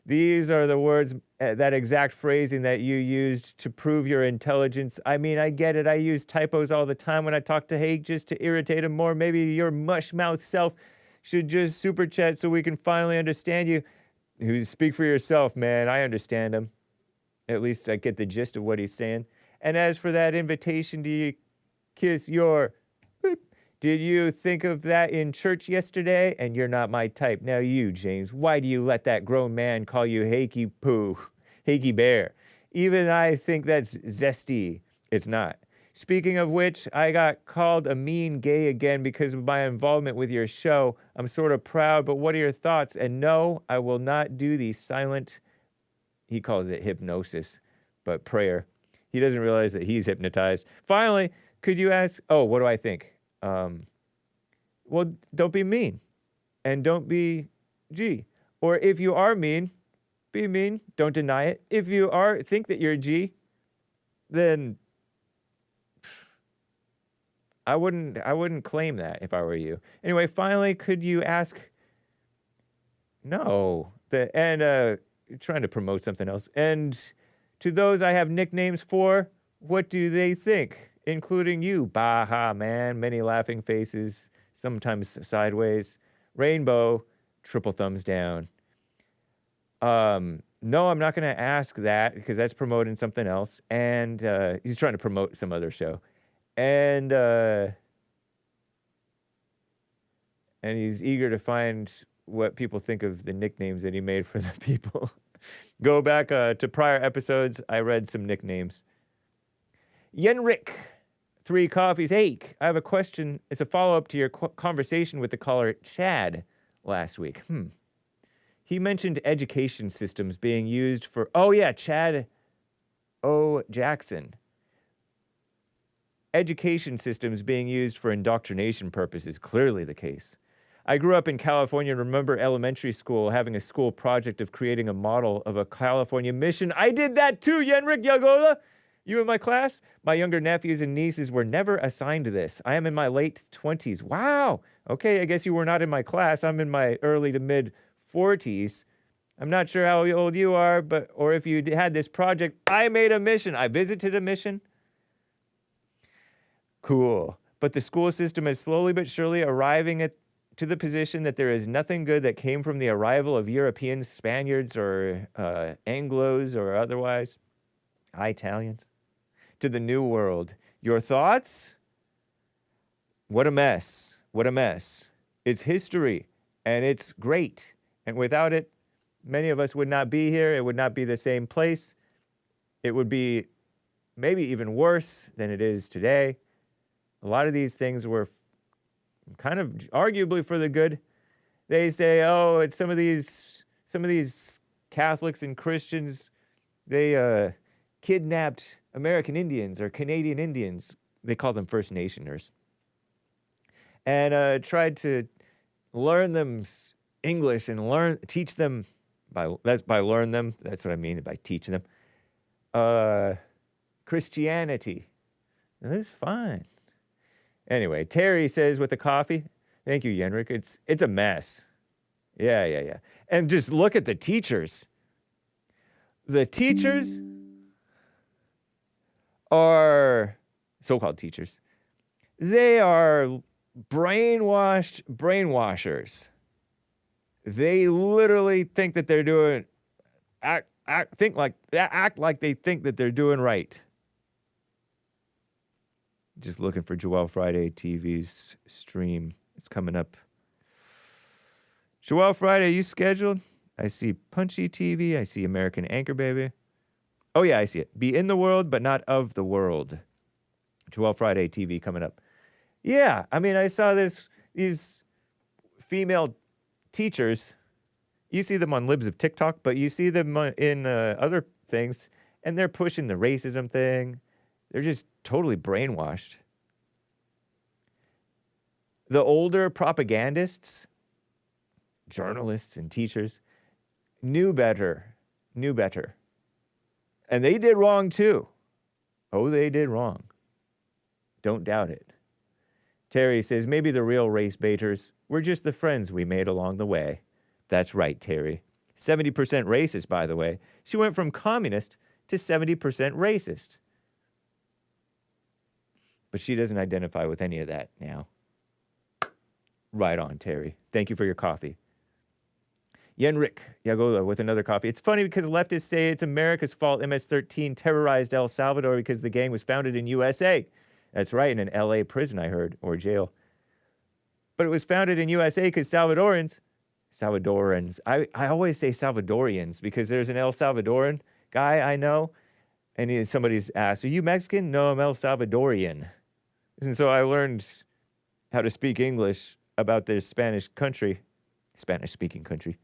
These are the words, that exact phrasing that you used to prove your intelligence. I mean, I get it. I use typos all the time when I talk to Hake just to irritate him more. Maybe your mush-mouth self should just super chat so we can finally understand you. Speak for yourself, man. I understand him. At least I get the gist of what he's saying. And as for that invitation to you kiss your... Did you think of that in church yesterday? And you're not my type. Now you, James, why do you let that grown man call you Hakey Poo, Hakey Bear? Even I think that's zesty. It's not. Speaking of which, I got called a mean gay again because of my involvement with your show. I'm sort of proud, but what are your thoughts? And no, I will not do the silent, he calls it hypnosis, but prayer. He doesn't realize that he's hypnotized. Finally, could you ask, oh, what do I think? Well, don't be mean, and don't be G. Or if you are mean, be mean. Don't deny it. If you think that you're G, then I wouldn't claim that if I were you. Anyway, finally, could you ask? No, trying to promote something else. And to those I have nicknames for, what do they think? Including you, Baha man, many laughing faces, sometimes sideways, rainbow, triple thumbs down. No, I'm not going to ask that because that's promoting something else. And he's trying to promote some other show. And he's eager to find what people think of the nicknames that he made for the people. Go back to prior episodes. I read some nicknames. Yenrik, 3 coffees. Hake, I have a question. It's a follow-up to your conversation with the caller Chad last week. He mentioned education systems being used for... Oh, yeah, Chad O. Jackson. Education systems being used for indoctrination purposes. Clearly the case. I grew up in California and remember elementary school having a school project of creating a model of a California mission. I did that too, Yenrik Yagola. You in my class? My younger nephews and nieces were never assigned this. I am in my late 20s. Wow. Okay, I guess you were not in my class. I'm in my early to mid 40s. I'm not sure how old you are, or if you had this project. I made a mission. I visited a mission. Cool. But the school system is slowly but surely arriving to the position that there is nothing good that came from the arrival of Europeans, Spaniards, or Anglos, or otherwise, Italians, to the New World. Your thoughts? What a mess. What a mess. It's history, and it's great. And without it, many of us would not be here. It would not be the same place. It would be maybe even worse than it is today. A lot of these things were kind of arguably for the good. They say, oh, it's some of these Catholics and Christians, they kidnapped American Indians or Canadian Indians. They call them First Nationers. And tried to learn them English and teach them, by learn them, that's what I mean by teach them, Christianity. That's fine. Anyway, Terry says with the coffee, thank you, Yenrik. It's a mess. Yeah. And just look at the teachers. The teachers are so-called teachers. They are brainwashers. They literally think that they're doing act like they think that they're doing right. Just looking for Joel Friday TV's stream. It's coming up. Joel Friday, you scheduled? I see Punchy TV. I see American Anchor Baby. Oh, yeah, I see it. Be in the world, but not of the world. Joel Friday TV coming up. Yeah, I mean, I saw these female teachers. You see them on Libs of TikTok, but you see them in other things, and they're pushing the racism thing. They're just totally brainwashed. The older propagandists, journalists and teachers, knew better. And they did wrong too. Oh, they did wrong. Don't doubt it. Terry says, maybe the real race baiters were just the friends we made along the way. That's right, Terry. 70% racist, by the way. She went from communist to 70% racist. But she doesn't identify with any of that now. Right on, Terry. Thank you for your coffee. Yenrik Yagola with another coffee. It's funny because leftists say it's America's fault MS-13 terrorized El Salvador because the gang was founded in USA. That's right, in an LA prison, I heard, or jail. But it was founded in USA because Salvadorans, I always say Salvadorians because there's an El Salvadoran guy I know, and somebody's asked, are you Mexican? No, I'm El Salvadorian. And so I learned how to speak English about this Spanish-speaking country,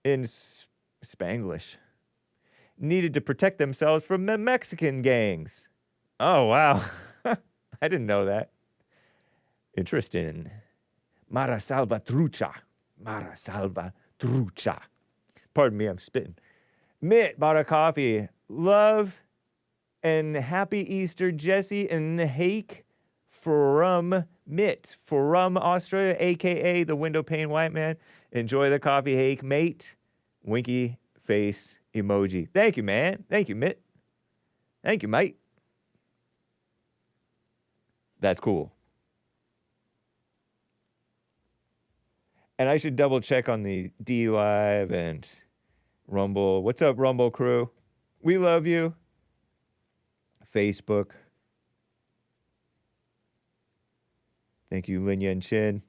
in Spanglish. Needed to protect themselves from the Mexican gangs. Oh, wow. I didn't know that. Interesting. Mara Salvatrucha. Pardon me, I'm spitting. Mitt bought a coffee. Love and happy Easter, Jesse and Hake from Mitt, from Australia, a.k.a. the Windowpane White Man. Enjoy the coffee, Hake, mate. Winky face emoji. Thank you, man. Thank you, Mitt. Thank you, mate. That's cool. And I should double check on the D Live and Rumble. What's up, Rumble crew? We love you. Facebook. Thank you, Linya and Chin.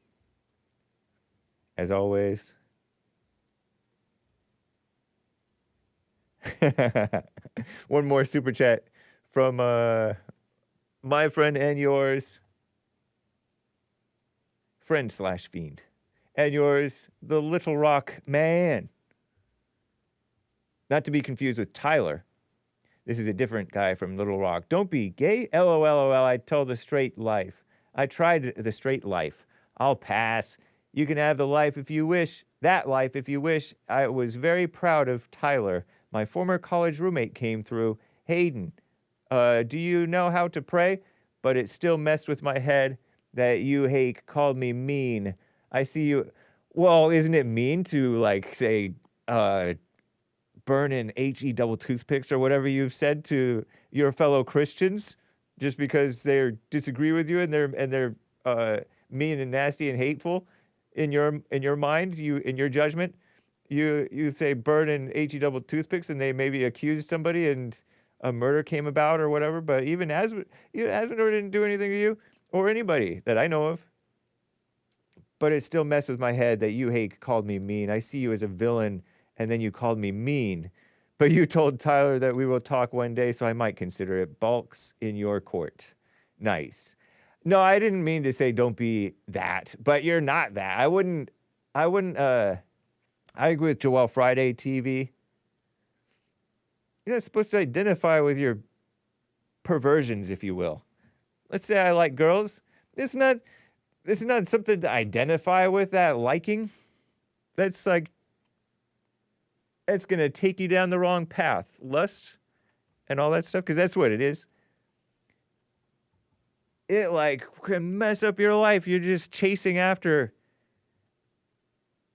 As always. One more super chat from my friend and yours, friend/fiend, and yours, the Little Rock Man. Not to be confused with Tyler. This is a different guy from Little Rock. Don't be gay. LOL. I tell the straight life. I tried the straight life. I'll pass. You can have the life if you wish. That life if you wish. I was very proud of Tyler. My former college roommate came through. Hayden, do you know how to pray? But it still messed with my head that you, Hake, called me mean. I see you. Well, isn't it mean to, like, say, burn in HE double toothpicks or whatever you've said to your fellow Christians just because they disagree with you and they're mean and nasty and hateful in your mind, in your judgment? You say burn in HE double toothpicks and they maybe accused somebody and a murder came about or whatever, but even Asmodor didn't do anything to you or anybody that I know of. But it still messes with my head that you, Hake, called me mean. I see you as a villain and then you called me mean. But you told Tyler that we will talk one day, so I might consider it. Bulks in your court. Nice. No, I didn't mean to say don't be that, but you're not that. I agree with Joel Friday TV. You're not supposed to identify with your perversions, if you will. Let's say I like girls. This is not something to identify with, that liking. That's like, it's going to take you down the wrong path. Lust and all that stuff, because that's what it is. It, like, can mess up your life. You're just chasing after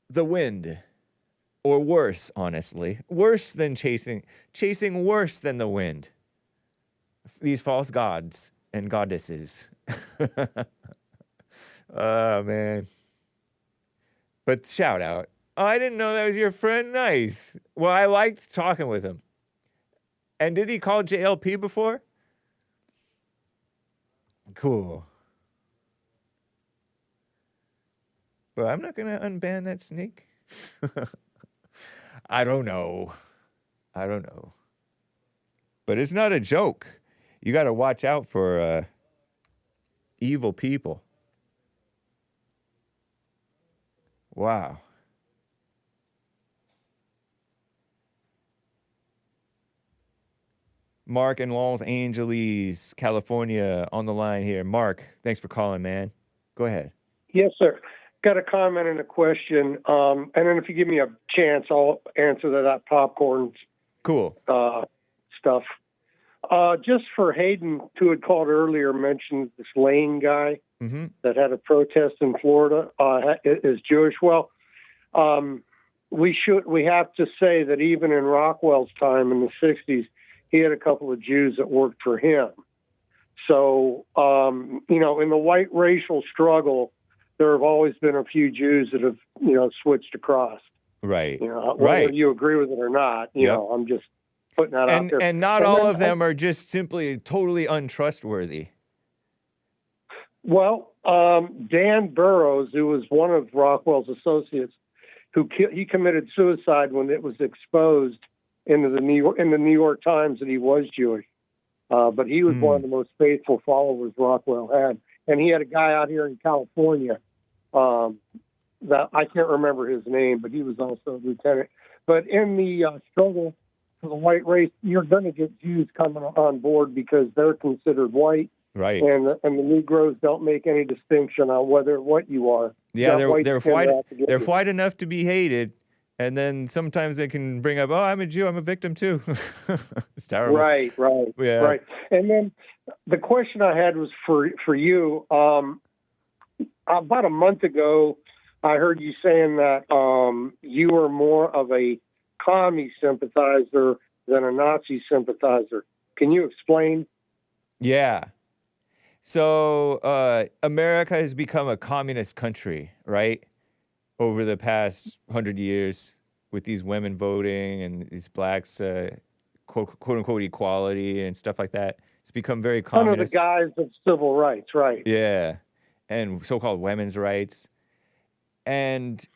the wind. Or worse, honestly. Worse than chasing worse than the wind. These false gods and goddesses. Oh, man. But shout out. Oh, I didn't know that was your friend. Nice. Well, I liked talking with him. And did he call JLP before? Cool. But I'm not going to unban that snake. I don't know. But it's not a joke. You got to watch out for evil people. Wow. Mark in Los Angeles, California, on the line here. Mark, thanks for calling, man. Go ahead. Yes, sir. Got a comment and a question. And then if you give me a chance, I'll answer that popcorn cool stuff. Just for Hayden, who had called earlier, mentioned this Lane guy that had a protest in Florida is Jewish. Well, we have to say that even in Rockwell's time in the 60s, he had a couple of Jews that worked for him. So, in the white racial struggle, there have always been a few Jews that have, switched across. Right. Whether you agree with it or not, I'm just putting that out there. And not all of them are just simply totally untrustworthy. Well, Dan Burroughs, who was one of Rockwell's associates, he committed suicide when it was exposed in the New York Times that he was Jewish. But he was one of the most faithful followers Rockwell had. And he had a guy out here in California that I can't remember his name, but he was also a lieutenant. But in the struggle for the white race, you're going to get Jews coming on board because they're considered white. Right. And the Negroes don't make any distinction on what you are. Yeah, they're white enough to be hated. And then sometimes they can bring up, oh, I'm a Jew, I'm a victim too. It's terrible. Right. Yeah. Right. And then the question I had was for you. About a month ago, I heard you saying that you were more of a Commie sympathizer than a Nazi sympathizer. Can you explain? Yeah. So America has become a communist country, right? Over the past 100 years with these women voting and these blacks, quote unquote, equality and stuff like that. It's become very communist. Under the guise of civil rights, right. Yeah. and so-called women's rights. And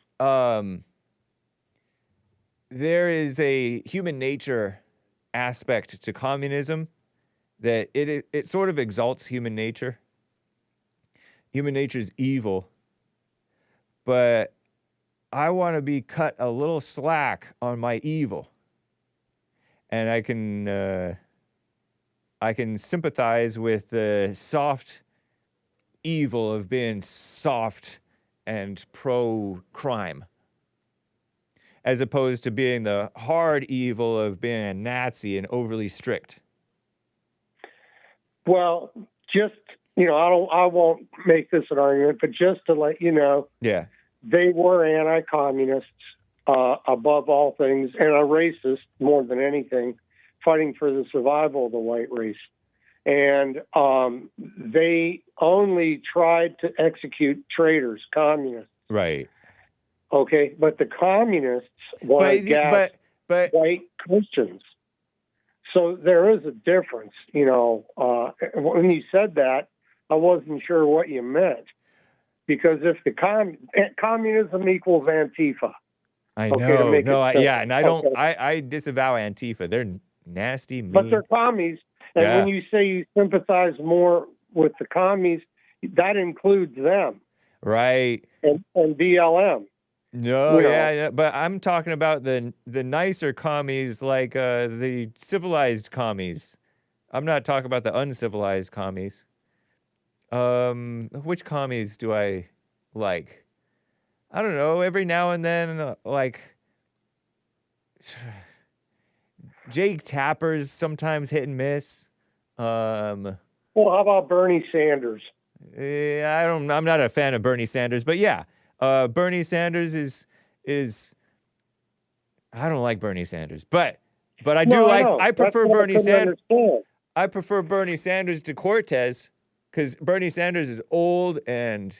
there is a human nature aspect to communism that it sort of exalts human nature. Human nature is evil, but I want to be cut a little slack on my evil, and I can sympathize with the soft evil of being soft and pro-crime, as opposed to being the hard evil of being a Nazi and overly strict. Well, just, I won't make this an argument, but just to let you know, Yeah. they were anti-communists above all things, and a racist more than anything, fighting for the survival of the white race. And they only tried to execute traitors, communists. Right. Okay, but the communists wanted but white Christians. So there is a difference, when you said that, I wasn't sure what you meant. Because if the communism equals Antifa. I Okay, know. to make it And I don't, I disavow Antifa. They're nasty, mean. But they're commies. And Yeah. when you say you sympathize more with the commies, that includes them. Right. And BLM. No, You know. yeah, but I'm talking about the nicer commies, like the civilized commies. I'm not talking about the uncivilized commies. Which commies do I like? I don't know. Every now and then, like Jake Tapper's sometimes hit and miss. Well, how about Bernie Sanders? I'm not a fan of Bernie Sanders, but yeah. Bernie Sanders is I don't like Bernie Sanders, but I do I prefer Bernie Sanders. I prefer Bernie Sanders to Cortez because Bernie Sanders is old and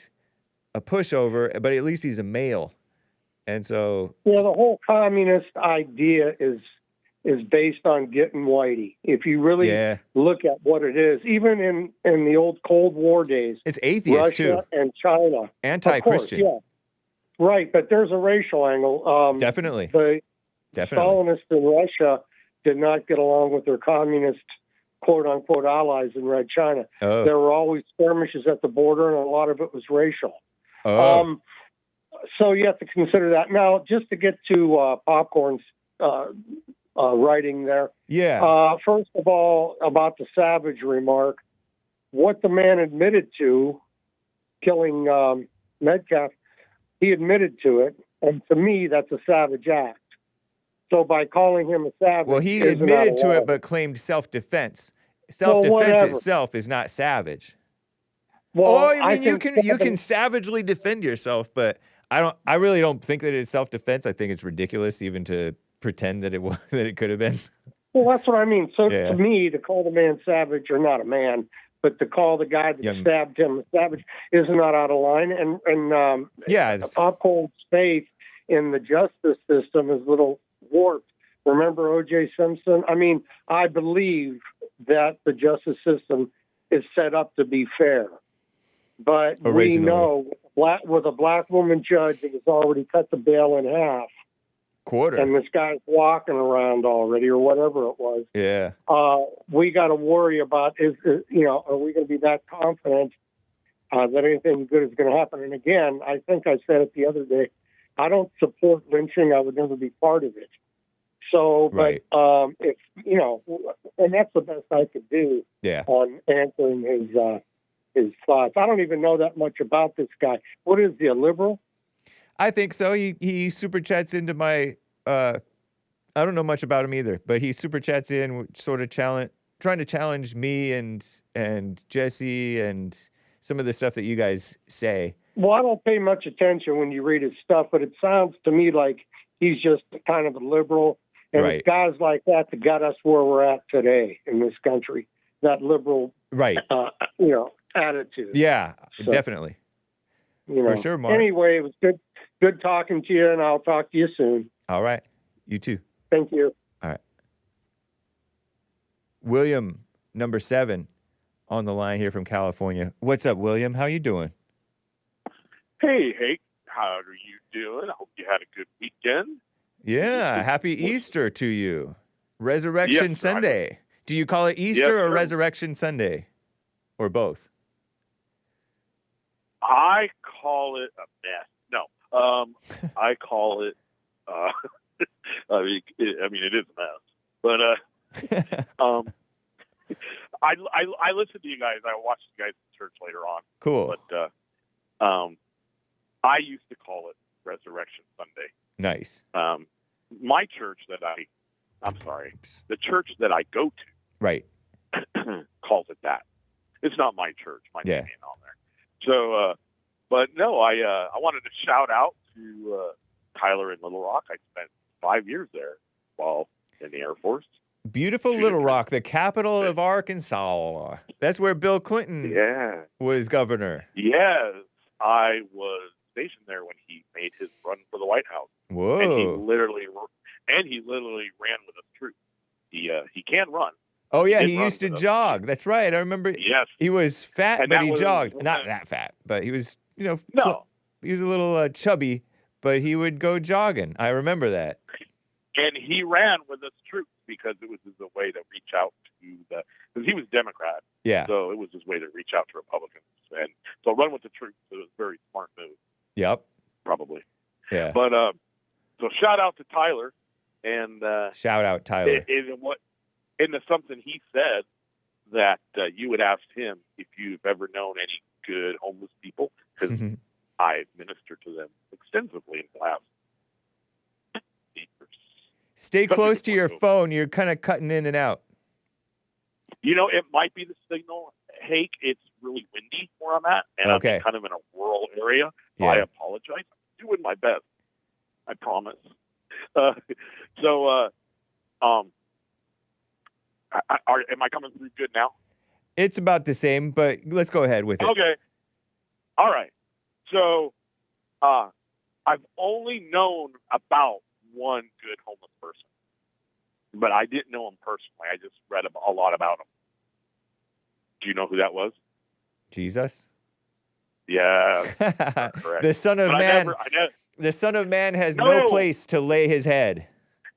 a pushover, but at least he's a male. And so the whole communist idea is based on getting whitey. If you really look at what it is, even in the old Cold War days, it's atheist Russia too, and China, anti-Christian. Of course, yeah, right. But there's a racial angle. Definitely. The Stalinists in Russia did not get along with their communist, quote unquote, allies in Red China. Oh. There were always skirmishes at the border, and a lot of it was racial. Oh. So you have to consider that. Now, just to get to Popcorn's writing there. Yeah. First of all, about the savage remark, what the man admitted to, killing Metcalf, he admitted to it, and to me, that's a savage act. So by calling him a savage, well, he admitted to it, but claimed self-defense. Self-defense itself is not savage. Well, I mean, you can savagely defend yourself, but I really don't think that it's self-defense. I think it's ridiculous even to pretend that it could have been. Well, that's what I mean. So to me, to call the man savage, or not a man, but to call the guy that stabbed him a savage is not out of line. And Popcorn's faith in the justice system is a little warped. Remember O.J. Simpson? I mean, I believe that the justice system is set up to be fair. But we know with a black woman judge that has already cut the bail in half. Quarter. And this guy's walking around already, or whatever it was. Yeah. We got to worry about are we going to be that confident that anything good is going to happen? And again, I think I said it the other day. I don't support lynching. I would never be part of it. So, right. But if and that's the best I could do. Yeah. On answering his thoughts. I don't even know that much about this guy. What is he, a liberal? I think so. He super chats into my. I don't know much about him either, but he super chats in, sort of trying to challenge me and Jesse and some of the stuff that you guys say. Well, I don't pay much attention when you read his stuff, but it sounds to me like he's just kind of a liberal, and it's guys like that got us where we're at today in this country. That liberal, attitude. Yeah, definitely. For sure, Mark. Anyway, it was good talking to you, and I'll talk to you soon. All right. You too. Thank you. All right. William, number 7, on the line here from California. What's up, William? How you doing? Hey, Hake, how are you doing? I hope you had a good weekend. Yeah, happy Easter to you. Resurrection Yes, sir. Sunday. Do you call it Easter Yes, or sir. Resurrection Sunday? Or both? I call it a mess. No, I call it. I mean, it is a mess. But I listen to you guys. I watch you guys in church later on. Cool. But I used to call it Resurrection Sunday. Nice. My church the church that I go to, right, calls it that. It's not my church. My name Yeah. ain't on there. So, but no, I wanted to shout out to Tyler in Little Rock. I spent 5 years there while in the Air Force. Beautiful Little Rock, the capital of Arkansas. That's where Bill Clinton was governor. Yes, I was stationed there when he made his run for the White House. Whoa! And he literally ran with a troop. He can run. Oh yeah, did he run used to with us. jog. That's right. I remember. Yes. He was fat, And but that he was jogged. when- Not that fat, but he was, No. he was a little chubby, but he would go jogging. I remember that. And he ran with his troops because it was a way to reach out to because he was Democrat. Yeah. So it was his way to reach out to Republicans. And so run with the troops. It was a very smart move, Yep. probably. Yeah. But so shout out to Tyler and Shout out Tyler. into something he said that you would ask him if you've ever known any good homeless people, because I minister to them extensively in class. Stay close to your phone. You're kind of cutting in and out. It might be the signal. Hake, it's really windy where I'm at, and Okay. I'm kind of in a rural area. So I apologize. I'm doing my best. I promise. Am I coming through good now? It's about the same, but let's go ahead with it. Okay. All right. So, I've only known about one good homeless person, but I didn't know him personally. I just read a lot about him. Do you know who that was? Jesus. Yeah. Correct. The Son of But Man. I never, The Son of Man has no No. place to lay his head.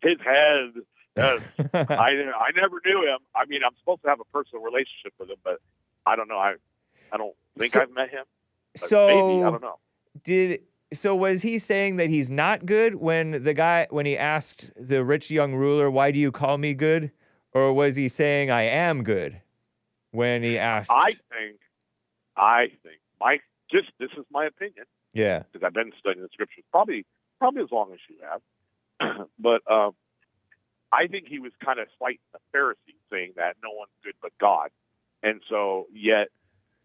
his head. Yes. I never knew him. I mean, I'm supposed to have a personal relationship with him, but I don't know. I don't think I've met him. But maybe, I don't know. So was he saying that he's not good when he asked the rich young ruler, "Why do you call me good?" Or was he saying I am good when he asked? I think this is my opinion. Yeah. Because I've been studying the scriptures probably as long as you have. But I think he was kind of slighting the Pharisees, saying that no one's good but God. And so yet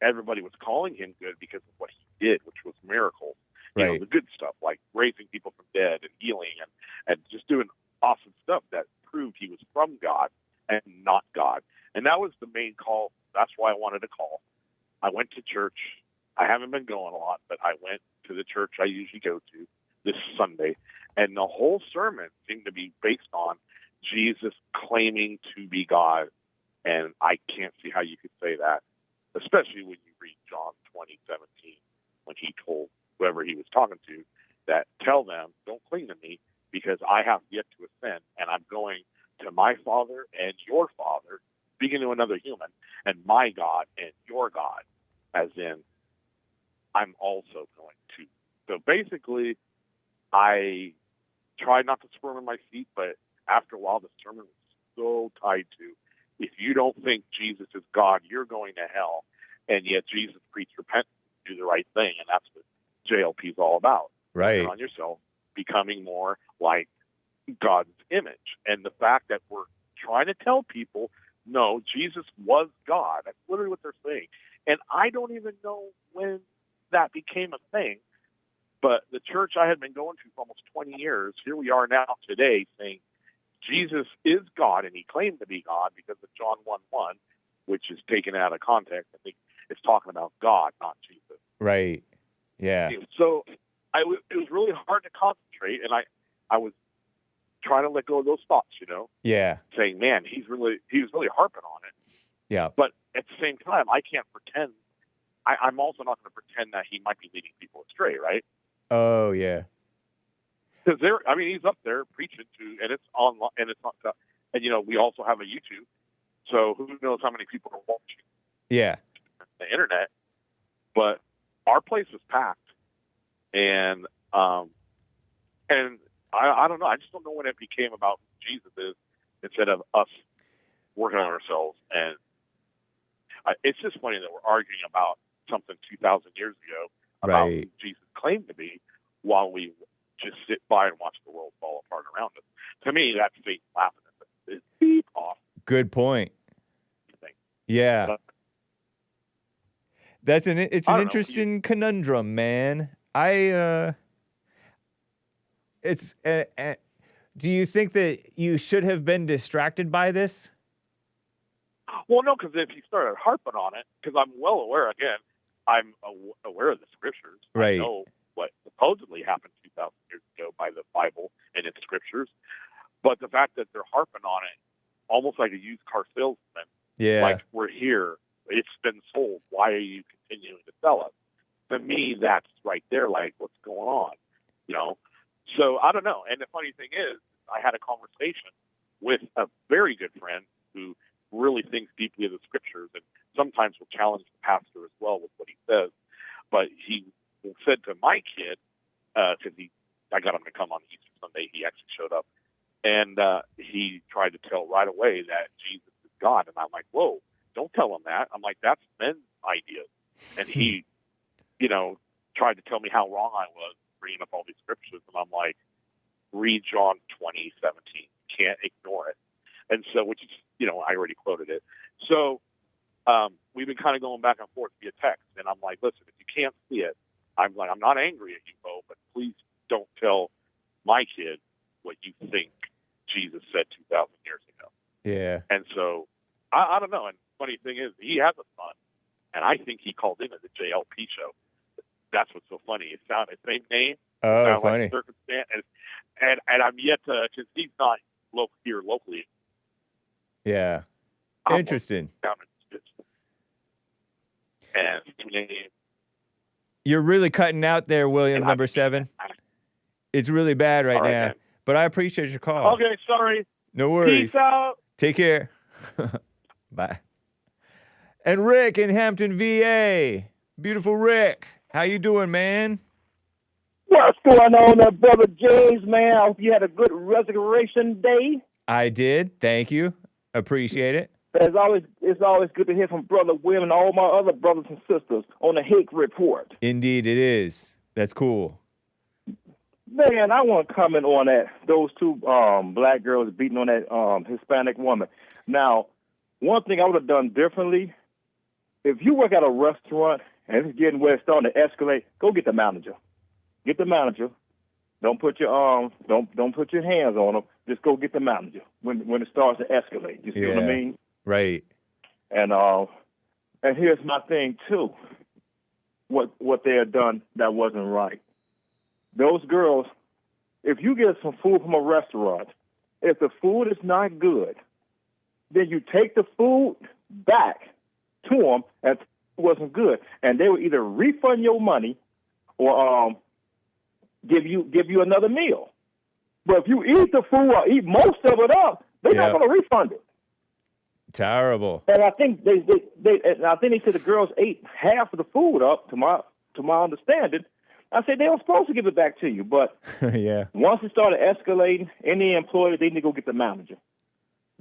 everybody was calling him good because of what he did, which was miracles. You know, Right. the good stuff like raising people from dead and healing and just doing awesome stuff that proved he was from God and not God. And that was the main call. That's why I wanted to call. I went to church. I haven't been going a lot, but I went to the church I usually go to this Sunday. And the whole sermon seemed to be based on Jesus claiming to be God. And I can't see how you could say that, especially when you read John 20:17, when he told whoever he was talking to that tell them, don't cling to me because I have yet to ascend and I'm going to my Father and your Father, speaking to another human, and my God and your God, as in I'm also going to. So basically, I tried not to squirm in my seat, but after a while, the sermon was so tied to, if you don't think Jesus is God, you're going to hell. And yet Jesus preached repentance, do the right thing, and that's what JLP is all about. Right. Working on yourself, becoming more like God's image. And the fact that we're trying to tell people, no, Jesus was God. That's literally what they're saying. And I don't even know when that became a thing. But the church I had been going to for almost 20 years, here we are now today saying Jesus is God, and he claimed to be God because of John 1:1, which is taken out of context. I think it's talking about God, not Jesus. Right. Yeah. So it was really hard to concentrate, and I was trying to let go of those thoughts, Yeah. saying, man, he was really harping on it. Yeah. But at the same time, I can't pretend I'm also not going to pretend that he might be leading people astray, right? Oh yeah. Because he's up there preaching to, and it's online, and it's not, and we also have a YouTube, so who knows how many people are watching Yeah. the internet. But our place was packed, and I don't know. I just don't know when it became about who Jesus is instead of us working on ourselves. And it's just funny that we're arguing about something 2,000 years ago about who Jesus claimed to be, while we just sit by and watch the world fall apart around us. To me, that's Satan laughing at us. It's deep off. Good point. Yeah. It's an interesting conundrum, man. Do you think that you should have been distracted by this? Well, no, because if you started harping on it, because I'm well aware, again, I'm aware of the scriptures. Right. I know what supposedly happened 2,000 years ago by the Bible and its scriptures. But the fact that they're harping on it, almost like a used car salesman, like, we're here, it's been sold, why are you continuing to sell it? To me, that's right there, like, what's going on, So, I don't know. And the funny thing is, I had a conversation with a very good friend who really thinks deeply of the scriptures and sometimes will challenge the pastor as well with what he says. But he said to my kid, because I got him to come on Easter Sunday, he actually showed up, and he tried to tell right away that Jesus is God. And I'm like, whoa, don't tell him that. I'm like, that's men's ideas. And he, tried to tell me how wrong I was bringing up all these scriptures. And I'm like, read John 20:17. Can't ignore it. And so, which is, I already quoted it. So we've been kind of going back and forth via text. And I'm like, listen, if you can't see it, I'm not angry at you, Bo, but please don't tell my kid what you think Jesus said 2,000 years ago. Yeah. And so, I don't know. And funny thing is, he has a son, and I think he called in at the JLP show. That's what's so funny. It sounded same name. Oh, funny. Like circumstance, and I'm yet to, because he's not here locally. Yeah. Interesting. And you're really cutting out there, William, number 7. It's really bad right now. Man. But I appreciate your call. Okay, sorry. No worries. Peace out. Take care. Bye. And Rick in Hampton, VA. Beautiful Rick. How you doing, man? What's going on there, Brother James, man? I hope you had a good Resurrection Day. I did. Thank you. Appreciate it. It's always good to hear from Brother William and all my other brothers and sisters on the Hake Report. Indeed, it is. That's cool. Man, I want to comment on that. Those two black girls beating on that Hispanic woman. Now, one thing I would have done differently, if you work at a restaurant and it's getting where it's starting to escalate, go get the manager. Get the manager. Don't put your don't put your hands on them. Just go get the manager when it starts to escalate. You see what I mean? Right. And here's my thing too. What they had done that wasn't right. Those girls, if you get some food from a restaurant, if the food is not good, then you take the food back to them and it wasn't good, and they will either refund your money or give you another meal. But if you eat the food or eat most of it up, they're not going to refund it. Terrible. And I think they said the girls ate half of the food up, to my understanding. I said they were supposed to give it back to you, but yeah. Once it started escalating, any employee, they need to go get the manager.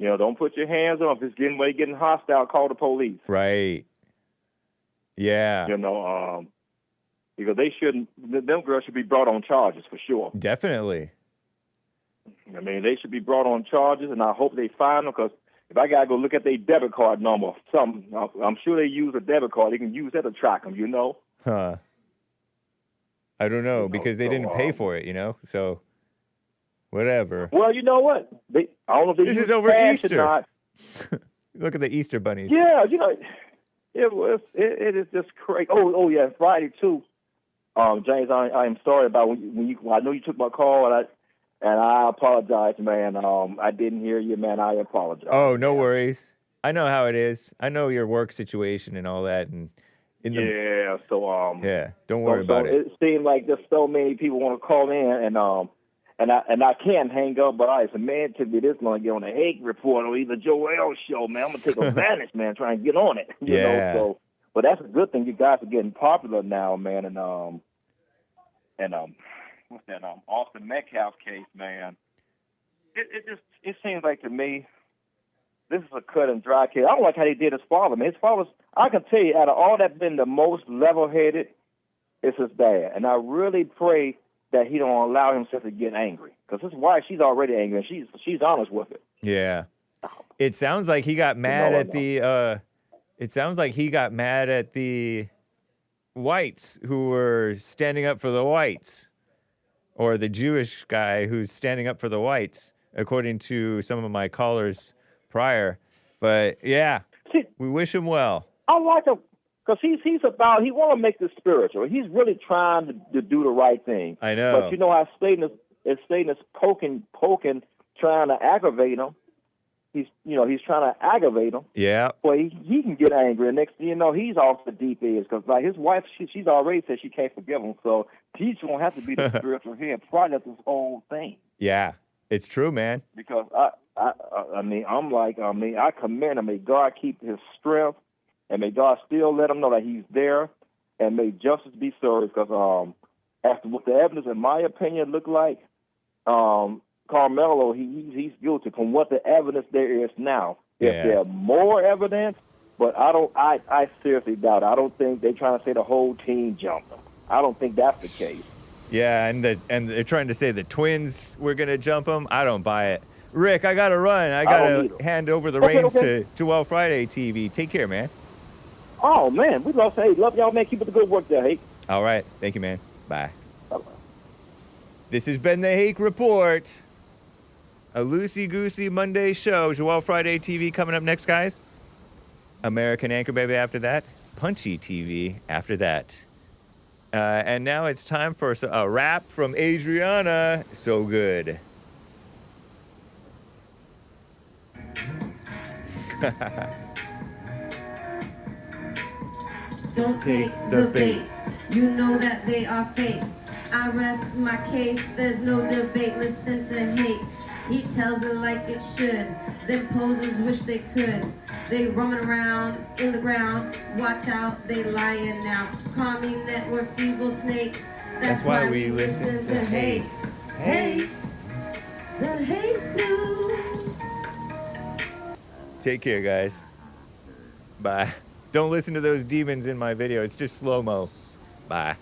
Don't put your hands on. If it's getting hostile, call the police. Right. Yeah. Because they shouldn't. Them girls should be brought on charges for sure. Definitely. I mean, they should be brought on charges, and I hope they find them. Because if I gotta go look at their debit card number, I'm sure they use a debit card. They can use that to track them. Huh. I don't know, because they didn't pay for it, so whatever. Well, you know what? I don't know if they this use is over cash Easter. or not. Look at the Easter bunnies. Yeah, it is just crazy. Oh yeah, Friday too. James, I am sorry about when you. I know you took my call, and I apologize, man. I didn't hear you, man. I apologize. Oh, no worries. I know how it is. I know your work situation and all that, and In the, yeah. So yeah, don't worry about it. It seems like there's so many people want to call in, and I can't hang up. But it's a man took me this long to get on the Hake report or either Joel show, man. I'm gonna take advantage, man, try and get on it. You know, so but that's a good thing. You guys are getting popular now, man, and what's that? Austin Metcalf case, man. It seems like to me, this is a cut and dry case. I don't like how they did his father. Man, his father's, I can tell you, out of all that's been the most level-headed, it's his dad. And I really pray that he don't allow himself to get angry. Because his wife, she's already angry, and she's honest with it. Yeah. It sounds like he got mad at the, it sounds like he got mad at the whites who were standing up for the whites. Or the Jewish guy who's standing up for the whites, according to some of my callers prior. But yeah, we wish him well. I like him because he's about, he want to make this spiritual. He's really trying to do the right thing. I know. But you know how Satan is poking, trying to aggravate him. He's trying to aggravate him. Yeah. Well, he can get angry, and next thing you know, he's off the deep edge because like his wife, she's already said she can't forgive him. So he's gonna have to be the spiritual head part of this whole thing. Yeah, it's true, man. Because I mean, I commend him. May God keep his strength, and may God still let him know that he's there, and may justice be served. Because after what the evidence, in my opinion, looked like, Carmelo, he's guilty from what the evidence there is now. If there's more evidence, but I seriously doubt it. I don't think they're trying to say the whole team jumped him. I don't think that's the case. Yeah, and they're trying to say the Twins were going to jump him. I don't buy it. Rick, I got to run. I got to hand over the reins to Well Friday TV. Take care, man. Oh, man. We love y'all, man. Keep up the good work there, Hake. All right. Thank you, man. Bye. Bye-bye. This has been the Hake Report. A loosey-goosey Monday show. Joel Friday TV coming up next, guys. American Anchor Baby after that. Punchy TV after that. And now it's time for a rap from Adriana. So good. Don't take the bait. You know that they are fake. I rest my case. There's no debate. Listen to Hake. He tells it like it should. Them posers wish they could. They roaming around in the ground. Watch out, they lying now. Commie networks, evil snakes. That's why we listen to Hake. Hake. The Hake News. Take care, guys. Bye. Don't listen to those demons in my video. It's just slow-mo. Bye.